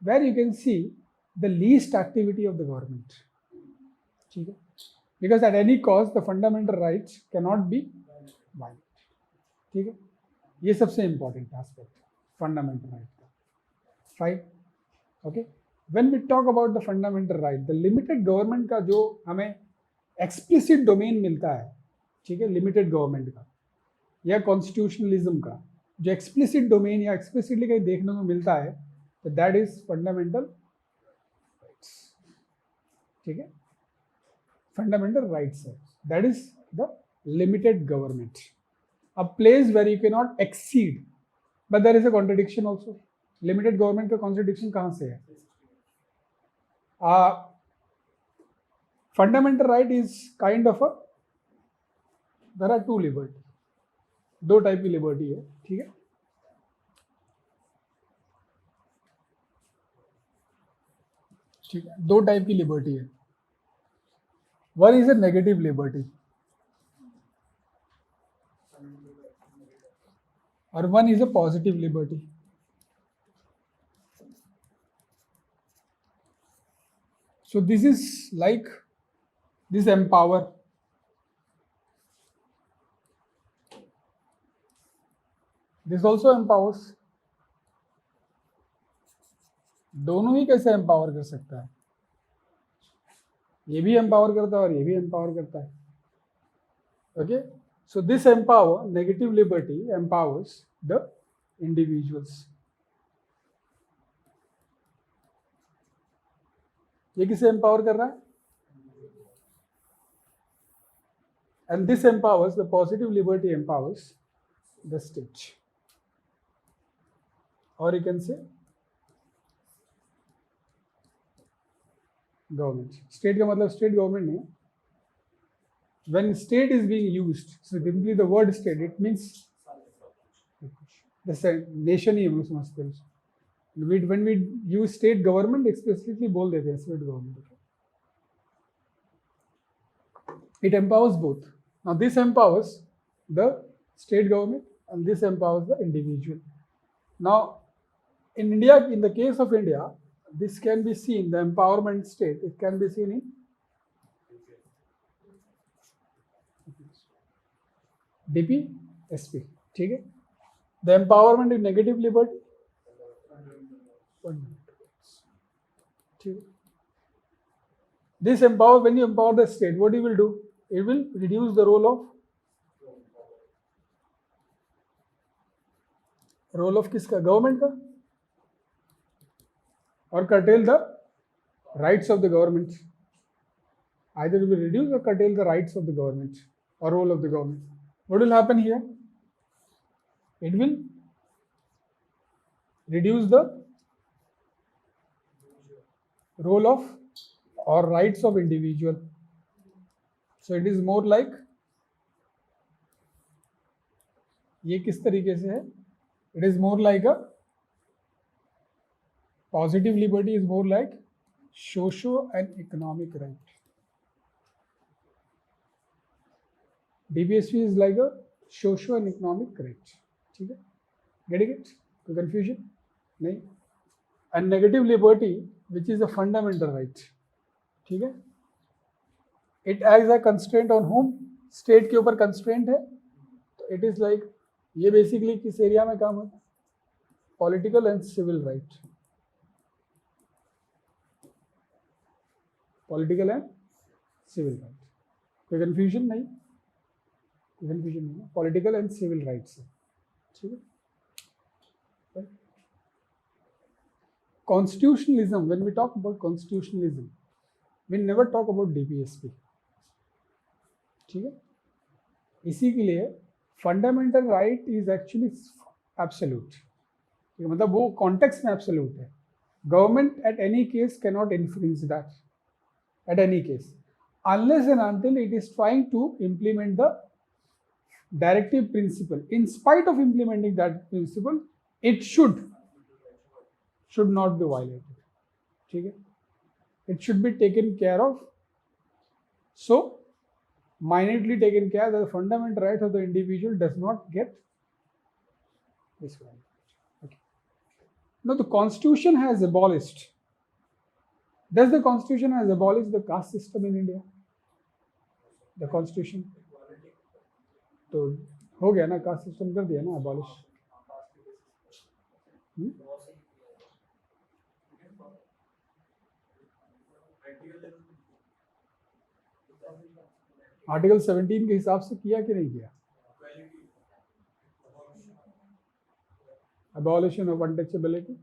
where you can see the least activity of the government, ठीक है. Because at any cost the fundamental rights cannot be violated, ठीक है. ये सबसे important aspect fundamental right का. Fine, okay. When we talk about the fundamental right, the limited government का जो हमें explicit domain मिलता है, ठीक है, limited government का या constitutionalism का जो explicit domain या explicitly कहीं देखने को मिलता है, तो that is fundamental rights, ठीक है. Fundamental rights है, that is the limited government, a place where you cannot exceed, but there is a contradiction also. Limited government का contradiction कहाँ से है? Fundamental right is kind of a, there are two liberty, दो type की liberty है, ठीक है. ठीक है, दो टाइप की लिबर्टी है. One is a negative liberty और one is a positive liberty. So this is like this empower. This also empowers. दोनों ही कैसे एम्पावर कर सकता है? ये भी एम्पावर करता है और ये भी एम्पावर करता है. Okay, so this empower, negative liberty empowers the individuals. ये किसे एम्पावर कर रहा है? And this empowers, the positive liberty empowers the state, और you can say government. State का मतलब स्टेट गवर्नमेंट नहीं. When state is being used, so simply the word state, it means the nation ही हम लोग समझते हैं. When we use state government, explicitly बोल देते हैं state government. It empowers both. Now this empowers the state government and this empowers the individual. Now in India, in the case of India, this can be seen, the empowerment state, it can be seen in DPSP, ठीक है. The empowerment in negative liberty, this empower, when you empower the state, what you will do? It will reduce the role of किसका? Government का, और curtail the rights of the government. Either it will reduce or curtail the rights of the government or role of the government. What will happen here? It will reduce the role of or rights of individual. So it is more like ये किस तरीके से है? It is more like a positive liberty is more like socio and economic right. DPSP is like a socio and economic right. ठीक है, getting it? कोई confusion नहीं? And negative liberty which is a fundamental right. ठीक है, it as a constraint on home, state के ऊपर constraint है. तो इट इज लाइक, ये बेसिकली किस एरिया में काम होता है? Political and civil right. Political and civil right. कोई कंफ्यूजन नहीं? कोई कंफ्यूजन नहीं. पॉलिटिकल एंड सिविल राइट्स है. ठीक है. Constitutionalism, when we talk about constitutionalism, we never talk about DPSP. ठीक है, इसी के लिए fundamental right is actually absolute. मतलब वो कॉन्टेक्स्ट में एब्सोल्यूट है. Government at any case can not influence that at any case unless and until it is trying to implement the directive principle. In spite of implementing that principle, it should not be violated. ठीक है, it should be taken care of. So minutely taken care that the fundamental right of the individual does not get disqualified. Okay. Now the Constitution has abolished. Does the Constitution has abolished the caste system in India? The Constitution तो हो गया ना, caste system कर दिया ना abolish. Article 17 के हिसाब से किया कि नहीं किया? Abolition of untouchability.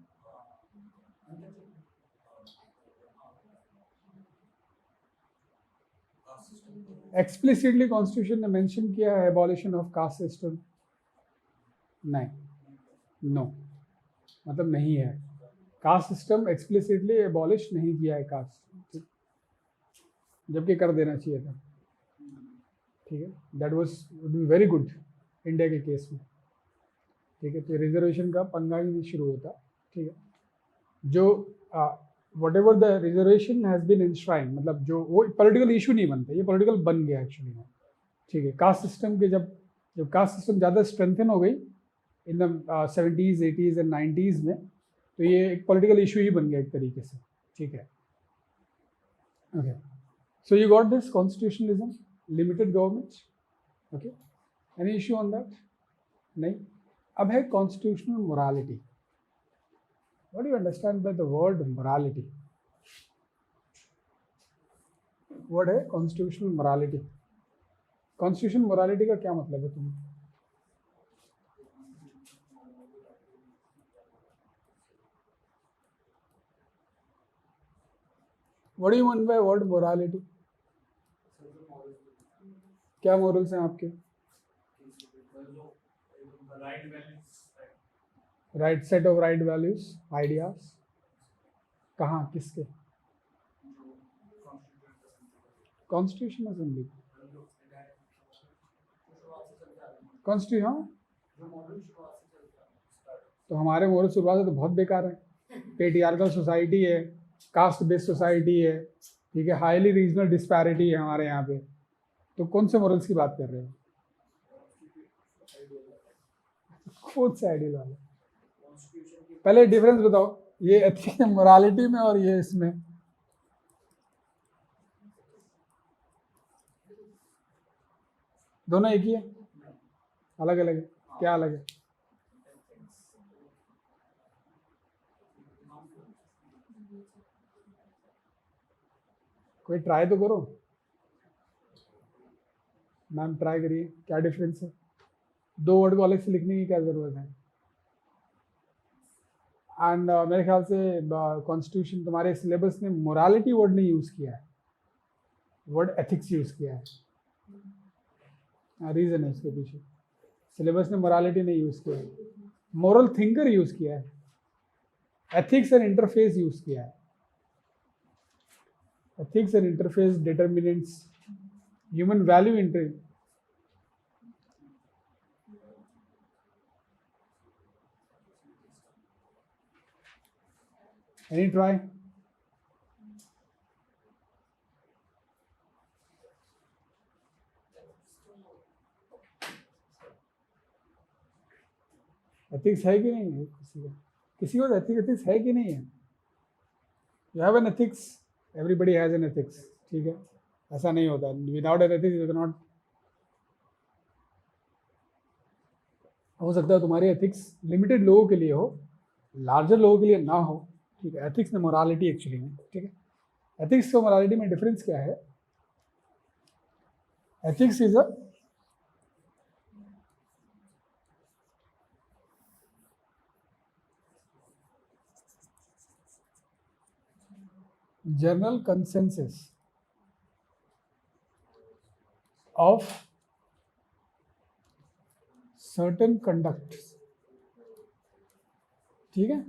Explicitly constitution ने मेंशन किया है एबॉलिशन ऑफ कास्ट सिस्टम? नहीं, नो, मतलब नहीं है. कास्ट सिस्टम एक्सप्लिसिटली एबॉलिश नहीं किया है कास्ट, जबकि कर देना चाहिए था. ठीक है, that was very good India के केस में. ठीक है, तो रिजर्वेशन का पंगा ही नहीं शुरू होता. ठीक है, जो whatever the reservation has been enshrine, मतलब जो वो पॉलिटिकल इशू नहीं बनता, ये पॉलिटिकल बन गया एक्चुअली में. ठीक है, कास्ट सिस्टम के जब कास्ट सिस्टम ज़्यादा स्ट्रेंथन हो गई in the 70s 80s and 90s में, तो ये एक पॉलिटिकल इशू ही बन गया एक तरीके से. ठीक है, okay. So you got this constitutionalism, limited government. Okay, any issue on that? नहीं. अब है constitutional morality. What do you understand by the word morality? What है constitutional morality? Constitutional morality का क्या मतलब है तुम्हें? What do you mean by word morality? क्या morals हैं आपके? Right set of right values, ideas. कहाँ, किसके? Constitution assembly. कॉन्स्टिट्यूशन, हाँ. तो हमारे मोरल शुरुआत से तो बहुत बेकार है. पेट्रियार्कल सोसाइटी है, कास्ट बेस्ड सोसाइटी है. ठीक है, हाईली रीजनल डिस्पैरिटी है हमारे यहाँ पे. तो कौन से मोरल्स की बात कर रहे हो? कौन से आइडियल वाले? पहले डिफरेंस बताओ, ये एथिक्स मोरालिटी में और ये इसमें. दोनों एक ही है? अलग अलग है? क्या अलग है? कोई ट्राई तो करो. मैम ट्राई करिए, क्या डिफरेंस है? 2 वर्ड को अलग से लिखने की क्या जरूरत है? एंड मेरे ख्याल से कॉन्स्टिट्यूशन तुम्हारे सिलेबस ने मोरालिटी वर्ड नहीं यूज़ किया है, वर्ड एथिक्स यूज़ किया है. रीज़न है इसके पीछे. सिलेबस ने मोरालिटी नहीं यूज़ किया है, मोरल थिंकर यूज़ किया है. एथिक्स एंड इंटरफेस यूज़ किया है. Ethics and interface determinants human value inter. Any try? Ethics है कि नहीं है किसी को एथिक्स है कि नहीं है? You have an ethics, everybody has an ethics, ठीक है? ऐसा नहीं होता, without an ethics you can not. हो सकता है तुम्हारी एथिक्स लिमिटेड लोगों के लिए हो, लार्जर लोगों के लिए ना हो, ठीक है? एथिक्स ने मोरालिटी एक्चुअली में, ठीक है? एथिक्स और मोरालिटी में डिफरेंस क्या है? Ethics is a general consensus of certain conducts, ठीक है?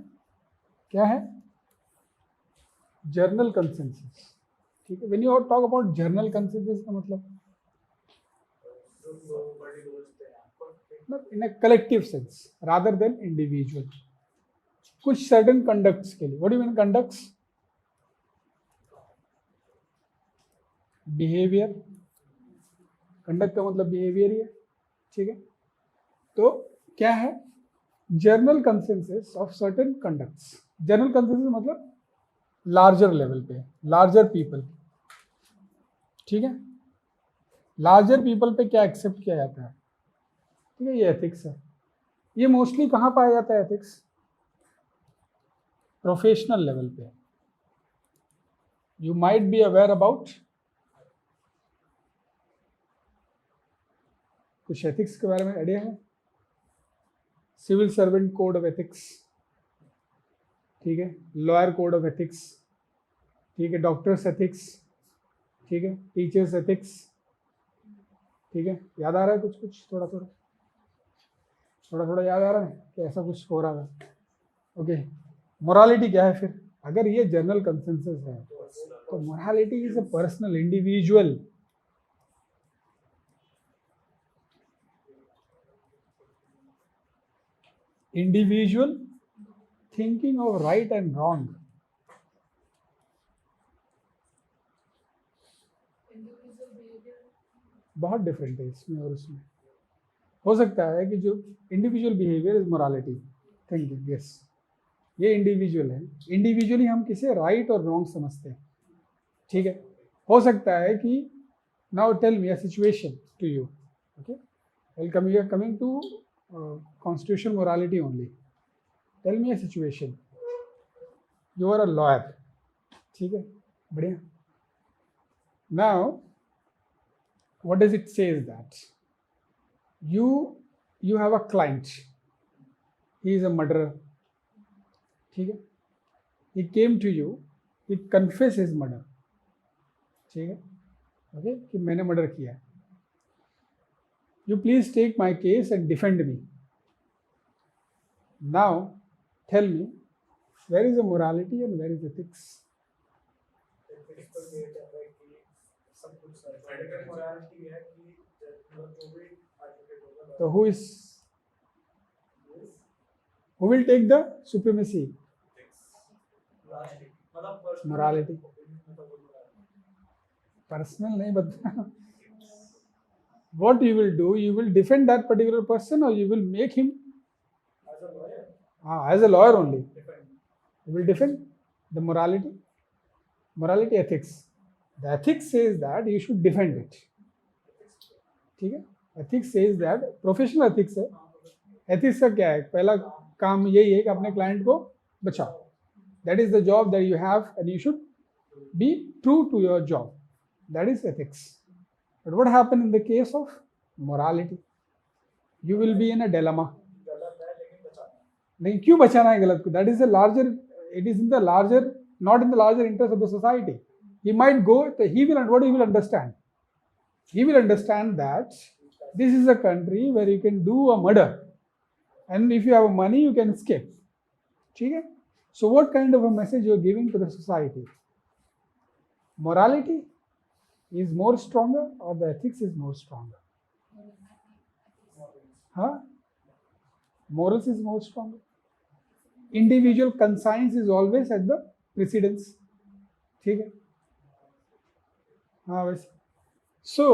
क्या है? जर्नल कंसेंसस, ठीक है? When you talk about general consensus का मतलब in a collective sense rather than individual, कुछ सर्टन कंडक्ट्स के लिए। What do you mean conducts? Behaviour, conduct का मतलब बिहेवियर ही है, ठीक है? तो क्या है? Journal consensus of certain conducts. Journal consensus मतलब लार्जर लेवल पे, लार्जर पीपल, ठीक है? लार्जर पीपल पे क्या एक्सेप्ट किया जाता है, ठीक है? ये एथिक्स है। ये मोस्टली कहाँ पाया जाता है एथिक्स? प्रोफेशनल लेवल पे। You might be aware about, कुछ एथिक्स के बारे में आइडिया है? Civil servant code of ethics, ठीक है? लॉयर कोड ऑफ एथिक्स, ठीक है? डॉक्टर्स एथिक्स, ठीक है? टीचर्स एथिक्स, ठीक है? याद आ रहा है कुछ कुछ, थोड़ा थोड़ा याद आ रहा है कि ऐसा कुछ हो रहा था? ओके, मोरालिटी क्या है फिर? अगर ये जनरल कंसेंसस है तो morality is a personal, individual, thinking of right and wrong. बहुत डिफरेंट है इसमें और उसमें। हो सकता है कि जो individual behaviour is morality thinking, yes, ये इंडिविजुअल है। इंडिविजुअली हम किसे राइट और रॉन्ग समझते हैं, ठीक है? हो सकता है कि now tell me a situation to you, okay? Welcome, you are coming to constitution morality only. Tell me a situation, you are a lawyer, ठीक है? बढ़िया। Now what does it says that you have a client, he is a murderer, ठीक है? he came to you, he confess his murder, ठीक है? Okay, कि मैंने murder किया है, you please take my case and defend me. Now tell me, where is the morality and where is ethics? So who will take the supremacy? Morality. Personal नहीं बता। What you will do? You will defend that particular person, or you will make him as a lawyer. As a lawyer only. You will defend the morality. Morality, ethics. The ethics says that you should defend it. ठीक है? Ethics says that professional ethics है। Ethics का क्या है? पहला काम यही है कि अपने क्लाइंट को बचाओ। That is the job that you have, and you should be true to your job. That is ethics. But what happened in the case of morality? You will be in a dilemma. नहीं, क्यों बचाना है गलत को? That is a larger, it is in the larger, not in the larger interest of the society. He might go, what he will understand? He will understand that this is a country where you can do a murder, and if you have money, you can escape. ठीक है? So what kind of a message you are giving to the society? Morality is more stronger, or the ethics is more stronger? Huh? Morals is more stronger. Individual conscience is always at the precedence, ठीक है, हाँ वैसे। So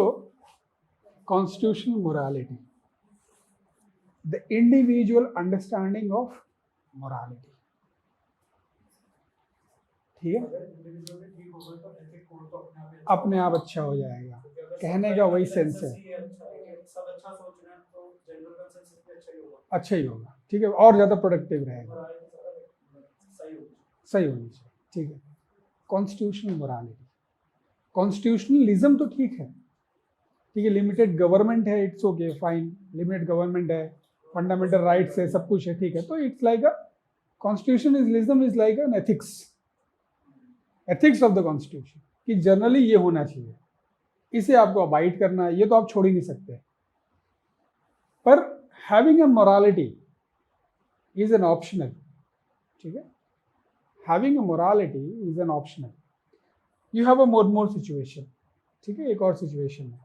constitutional morality, the individual understanding of morality, ठीक है, अपने आप अच्छा हो जाएगा, कहने का वही सेंस है, अच्छा ही होगा, ठीक है, और ज़्यादा प्रोडक्टिव रहेगा, सही होनी चाहिए, ठीक है। कॉन्स्टिट्यूशनल मोरालिटी, कॉन्स्टिट्यूशनलिज्म तो ठीक है, ठीक है, लिमिटेड गवर्नमेंट है, it's okay fine, limited government है, फंडामेंटल राइट्स है, सब कुछ है, ठीक है, तो it's like a constitutionalism is like an ethics, ethics of the constitution, कि जनरली ये होना चाहिए, इसे आपको अबाइड करना है, ये तो आप छोड़ ही नहीं सकते। पर having a morality is an optional, ठीक है, having a morality is an optional. You have a more situation, ठीक है, एक और सिचुएशन है,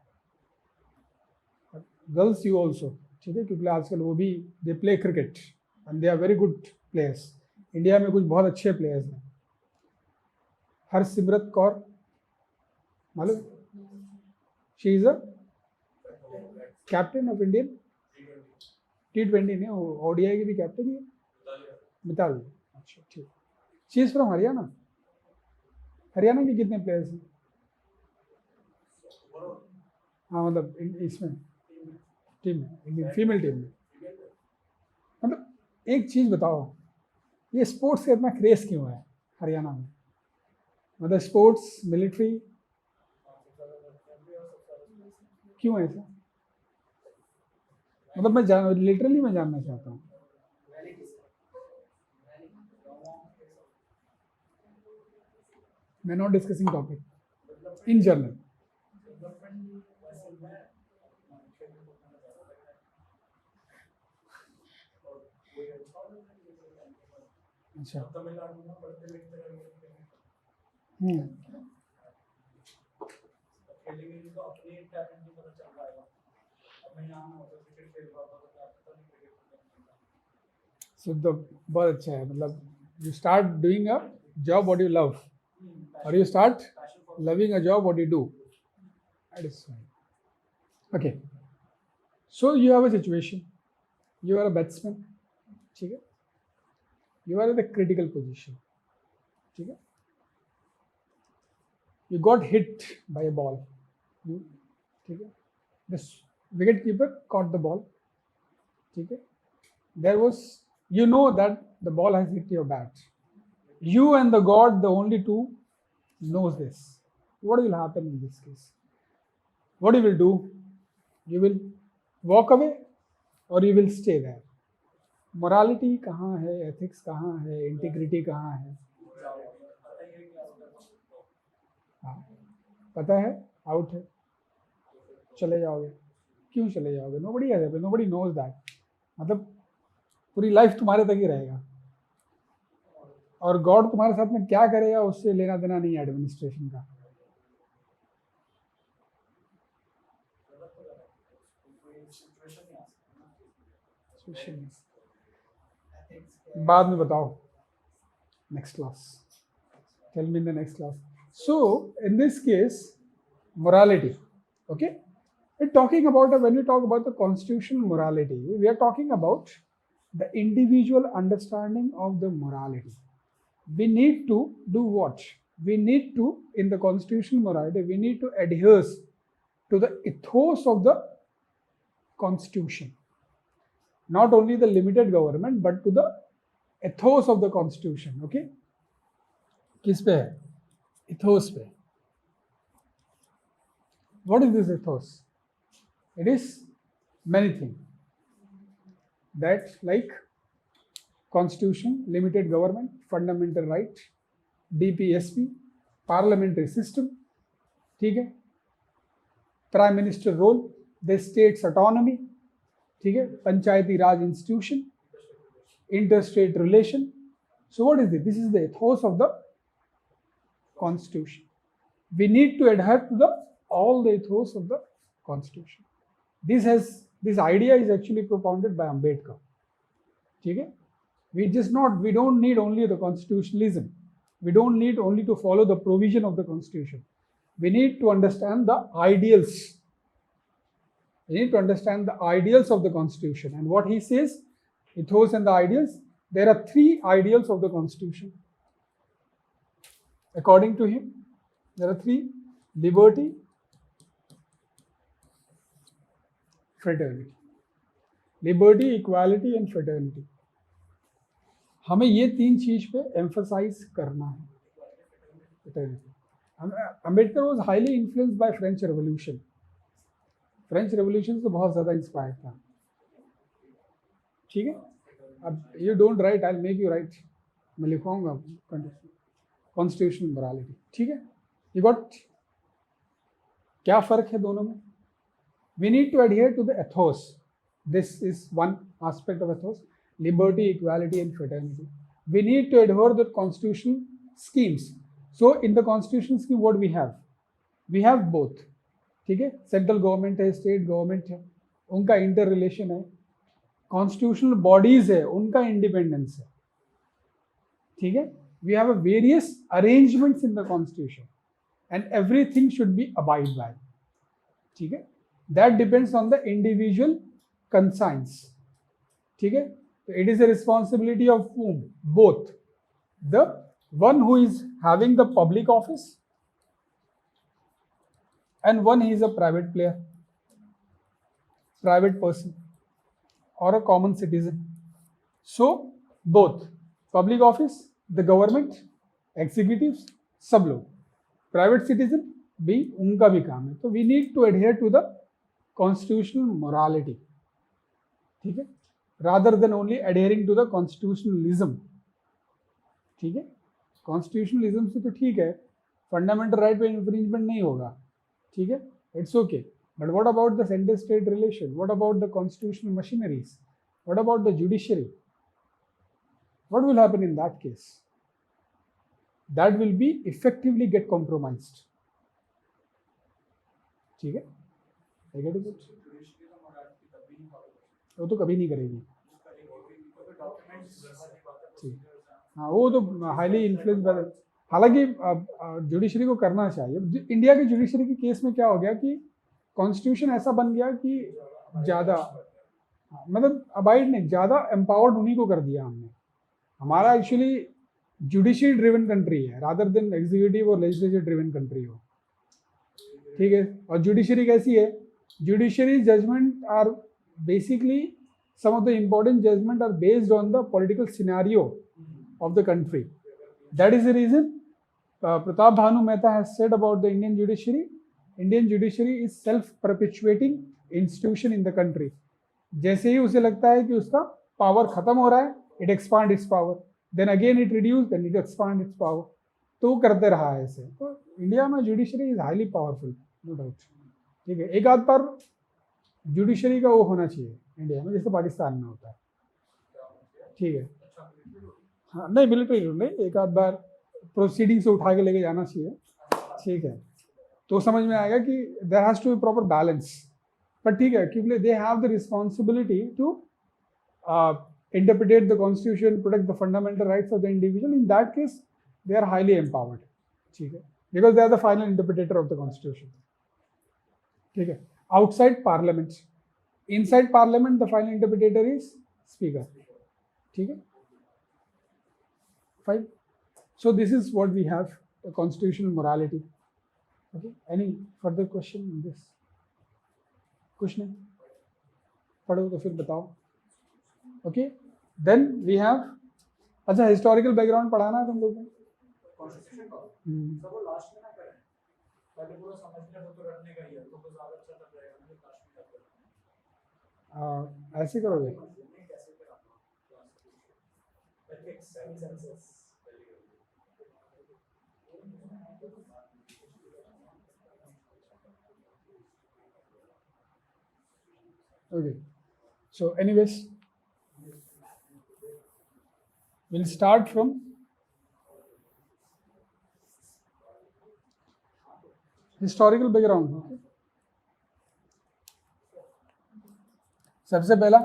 गर्ल्स यू ऑल्सो, ठीक है, क्योंकि आजकल वो भी they play cricket and they are very good players, India में कुछ बहुत अच्छे प्लेयर्स हैं, हरसिमरत कौर मालूम, she is a captain of Indian T20 ने, ओडीआई की भी कैप्टन है, मिताली, अच्छा ठीक, she is from Haryana, Haryana के कितने प्लेयर्स हैं, हाँ मतलब इसमें टीम में, फीमेल टीम में, मतलब एक चीज़ बताओ, ये स्पोर्ट्स का इतना क्रेज क्यों है हरियाणा में, मतलब स्पोर्ट्स मिलिट्री क्यों है ऐसा, मतलब मैं लिटरली मैं जानना चाहता हूँ। मैं not discussing topic in general, अच्छा सो बहुत अच्छा है, मतलब you start doing a job what you love और you start loving a job what you do, that is okay. So you have a situation, you are a batsman, ठीक है, you are in the critical position, ठीक है, you got hit by a ball, ठीक है, the wicket keeper caught the ball, ठीक है, there was, you know that the ball has hit your bat, you and the god, the only two knows this, what will happen in this case, what you will do, you will walk away or you will stay there, morality कहाँ है, ethics कहाँ है, integrity कहाँ है, हाँ पता है, out है, चले जाओगे, क्यों चले जाओगे, nobody has, nobody knows that, मतलब पूरी लाइफ तुम्हारे तक ही रहेगा, और गॉड तुम्हारे साथ में क्या करेगा उससे लेना देना नहीं है एडमिनिस्ट्रेशन का, बाद में बताओ, next class, tell me in the next class. So in this case, morality, okay, we're talking about, when we talk about the constitutional morality, we are talking about the individual understanding of the morality. We need to do what? We need to, in the constitutional morality, we need to adhere to the ethos of the constitution. Not only the limited government, but to the ethos of the constitution, okay? किस पे है? Ethos पे. What is this ethos? It is many things. That like constitution, limited government, fundamental right, DPSP, parliamentary system, ठीक है, prime minister role, the states autonomy, ठीक है, panchayati raj institution, inter state relation. So what is this is the ethos of the constitution. We need to adhere to all the ethos of the constitution. This idea is actually propounded by Ambedkar, ठीक है, We don't need only the constitutionalism. We don't need only to follow the provision of the constitution. We need to understand the ideals. We need to understand the ideals of the constitution. And what he says, ethos and the ideals, there are three ideals of the constitution. According to him, there are three: liberty, fraternity. Liberty, equality and fraternity. हमें ये तीन चीज पे emphasise करना है. Ambedkar was highly influenced by French revolution. French revolution से बहुत ज़्यादा इंस्पायर था. ठीक है, अब you don't write, I will make you right. मैं लिखवाऊंगा कॉन्स्टिट्यूशनल मोरालिटी. ठीक है, यू गॉट. क्या फ़र्क है दोनों में? We need to adhere to the ethos. This is one aspect of ethos. Liberty, equality and fraternity. We need to adhere to the constitutional schemes. So in the constitutional scheme what we have? We have both. ठीक है, central government है, state government है, उनका inter relation है. Constitutional bodies है, उनका independence है. ठीक है, we have a various arrangements in the constitution and everything should be abide by. ठीक है, that depends on the individual conscience. ठीक है, it is a responsibility of whom? Both. The one who is having the public office and one he is a private player, private person or a common citizen. So both public office, the government, executives, सब लोग. Private citizen भी उनका भी काम है. तो we need to adhere to the constitutional morality. ठीक है, rather than only adhering to the constitutionalism. ठीक है, constitutionalism से तो ठीक है, फंडामेंटल राइट पे इन्फ्रिंजमेंट नहीं होगा. ठीक है, it's okay. But what about the centre state relation? What about the constitutional machineries? What about the judiciary? What will happen in that case? That will be effectively get compromised. ठीक है, वो तो कभी नहीं करेगी. हाँ, वो तो हाईली इन्फ्लुएंस बाय. हालांकि जुडिशरी को करना चाहिए. इंडिया की जुडिशरी के केस में क्या हो गया कि कॉन्स्टिट्यूशन ऐसा बन गया कि ज़्यादा मतलब अबाइड नहीं, ज़्यादा एम्पावर्ड उन्हीं को कर दिया हमने. हमारा एक्चुअली जुडिशरी ड्रिवन कंट्री है रादर देन एग्जीक्यूटिव और लेजिस्लेटिव ड्रिवन कंट्री हो. ठीक है, और जुडिशरी कैसी है? Judiciary judgement are basically some of the important judgments are based on the political scenario of the country. That is the reason Pratap Bhanu Mehta has said about the Indian judiciary is self-perpetuating institution in the country. जैसे ही उसे लगता है कि उसका power खत्म हो रहा है, it expand its power, then again it reduce, then it expand its power. तो वो करते रहा है ऐसे. तो इंडिया में judiciary is highly powerful, no doubt. ठीक है, एक आध बार जुडिशरी का वो होना चाहिए इंडिया में जैसे पाकिस्तान में होता है. ठीक है, हाँ, नहीं मिलिट्री रूल नहीं, एक आध बार प्रोसीडिंग से उठा के लेके जाना चाहिए. ठीक है, तो समझ में आएगा कि there has to be proper balance. पर ठीक है, क्योंकि they have the responsibility to interpret the constitution, protect the fundamental rights of the individual. In that case they are highly empowered. ठीक है, because they are the final interpreter of the constitution. ठीक है, outside parliament. Inside parliament the final interpreter is speaker. ठीक है, fine. So this is what we have, the constitutional morality. Okay, any further question in this? कुछ नहीं, पढ़ो तो फिर बताओ. Okay, then we have, अच्छा हिस्टोरिकल बैकग्राउंड पढ़ाना है तुम लोगों को. कॉन्स्टिट्यूशन का सब वो लास्ट में ना करें, पहले पूरा समझने तो रटने का ही है, तो ज्यादा अच्छा लग जाएगा. ऐसे करोगे? Okay, so anyways, we'll start from historical background. Okay? सबसे पहला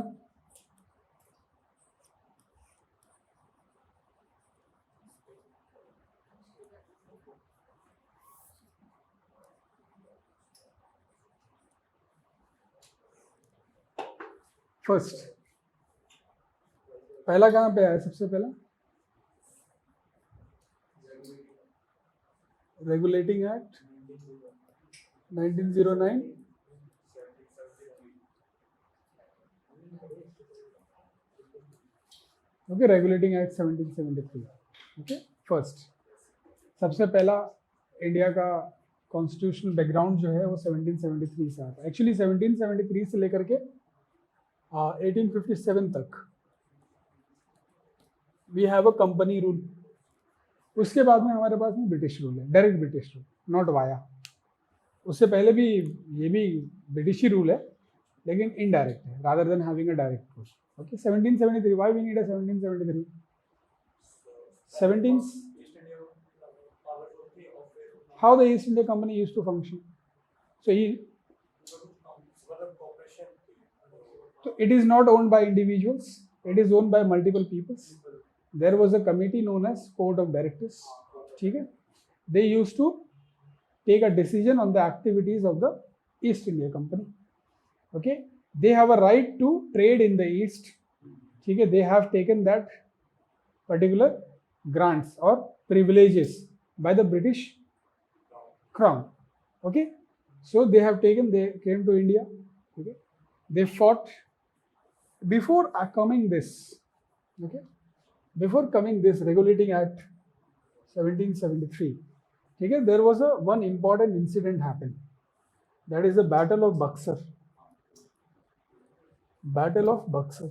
फर्स्ट पहला कहाँ पे आया सबसे पहला? Regulating act 1909. Okay, regulating act 1773. Okay, first सबसे पहला इंडिया का कॉन्स्टिट्यूशनल बैकग्राउंड जो है वो 1773 से आता है. एक्चुअली 1773 से लेकर के 1857 तक we have a company rule. उसके बाद में हमारे पास में ब्रिटिश रूल है, direct British rule, not via. उससे पहले भी ये भी ब्रिटिश ही रूल है लेकिन इनडायरेक्ट है rather than having a direct rule. Okay, 1773. Why we need a 1773? 17 how the East India Company used to function. So it is not owned by individuals, it is owned by multiple peoples. There was a committee known as Board of Directors. ठीक है, they used to take a decision on the activities of the East India Company. Okay, they have a right to trade in the East. ठीक है, they have taken that particular grants or privileges by the British Crown. Okay, so they came to India. Okay, they fought before coming this. Okay, before coming this Regulating Act 1773. Okay, there was one important incident happened. That is the Battle of Buxar. Battle of Buxar.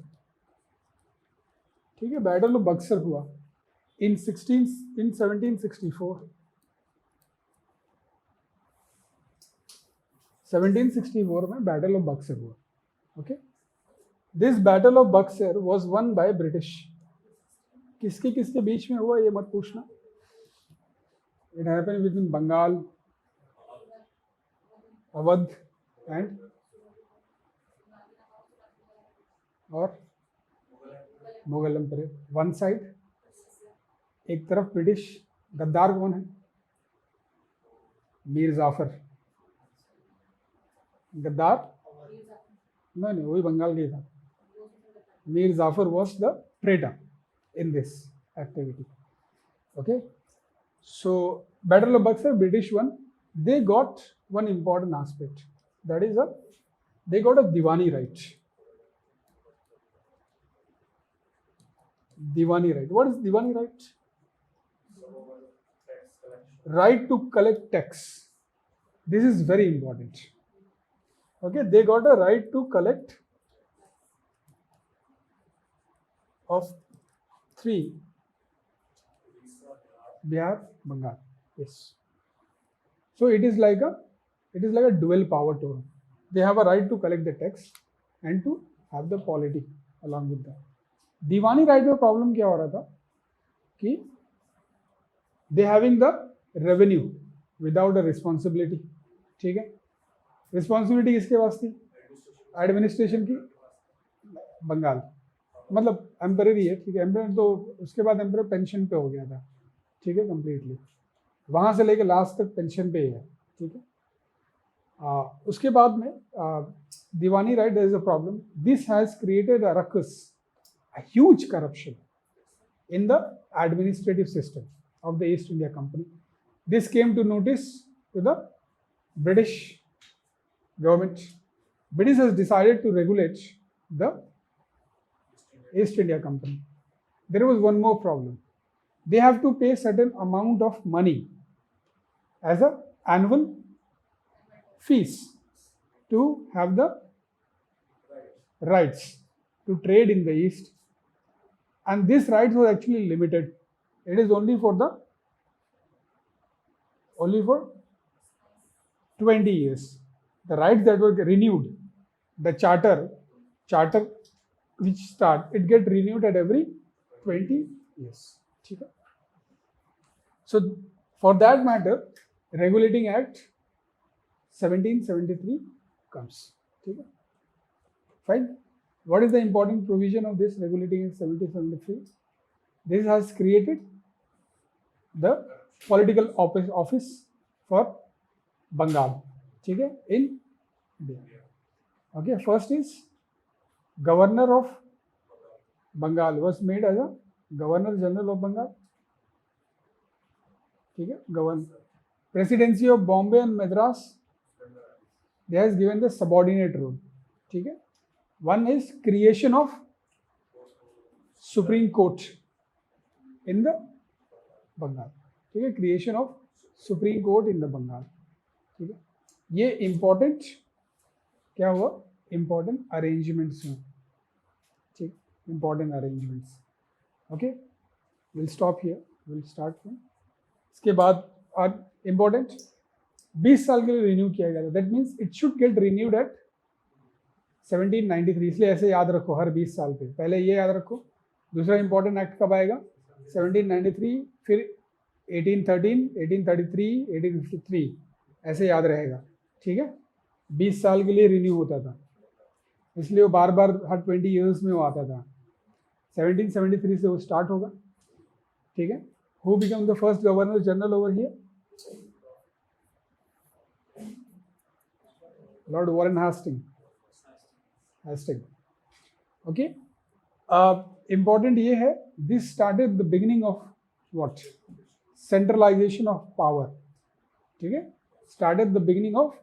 ठीक है, Battle of Buxar हुआ in 1764. 1764 में battle of Buxar हुआ. Okay, this battle of Buxar was won by British. किसके किसके बीच में हुआ ये मत पूछना. It happened within Bengal, Awadh and और मुगल एम्पायर. वन साइड, एक तरफ ब्रिटिश. गद्दार कौन है? मीर जाफर. गद्दार नहीं, वही बंगाल के था. Mir Jafar was the traitor in this activity. Okay, so Battle of Buxar, British won. They got one important aspect, that is they got a Diwani right. Diwani right. What is Diwani right? Right to collect tax. This is very important. Okay, they got a right to collect of 3: Bihar, Bengal. Yes. So it is like a dual power to them. They have a right to collect the tax and to have the polity along with that. Deewani right में problem क्या हो रहा था कि they having the revenue without a responsibility. ठीक है, responsibility किसके पास थी? एडमिनिस्ट्रेशन की. बंगाल मतलब एम्पररी है. ठीक है, एम्पर तो उसके बाद एम्पर पेंशन पे हो गया था. ठीक है, कम्प्लीटली वहाँ से लेके लास्ट तक पेंशन पे ही है. ठीक है, उसके बाद में दीवानी right there is a problem. This has created a ruckus, a huge corruption in the administrative system of the East India Company. This came to notice to the British government. British has decided to regulate the East India Company. There was one more problem. They have to pay certain amount of money as an annual fees to have the rights to trade in the East. And this rights was actually limited. It is only for 20 years. The rights that were renewed, the charter which it get renewed at every 20 years. So for that matter, Regulating Act 1773 comes. Fine. What is the important provision of this Regulating Act 1773? This has created the political office for Bengal. ठीक है, in India. Okay, first is Governor of Bengal was made as a Governor General of Bengal. ठीक है, Governor. Presidency of Bombay and Madras, they has given the subordinate role. ठीक है. One is creation of Supreme Court in the Bengal. ठीक है, creation of Supreme Court in the Bengal. ठीक है, ये important क्या हुआ, important arrangements हुए. ठीक, important arrangements. Okay, we'll stop here. We'll start from. इसके बाद important 20 साल के लिए रिन्यू किया गया था. That means it should get renewed at 1793. इसलिए ऐसे याद रखो हर 20 साल पे. पहले ये याद रखो. दूसरा इंपॉर्टेंट एक्ट कब आएगा, 1793, फिर 1813, 1833, 1853, ऐसे याद रहेगा. ठीक है, 20 साल के लिए रिन्यू होता था, इसलिए वो बार बार हर 20 ईयर्स में वो आता था. 1773 से वो स्टार्ट होगा. ठीक है. Who become the first governor general over here? Lord Warren Hasting. Okay, important ये है, this started the beginning of what, centralization of power. ठीक है, started the beginning of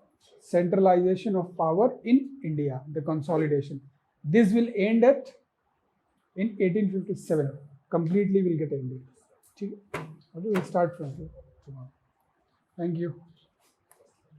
centralization of power in India, the consolidation. This will end at in 1857. Completely will get ended. Okay, we'll start from here tomorrow. Thank you.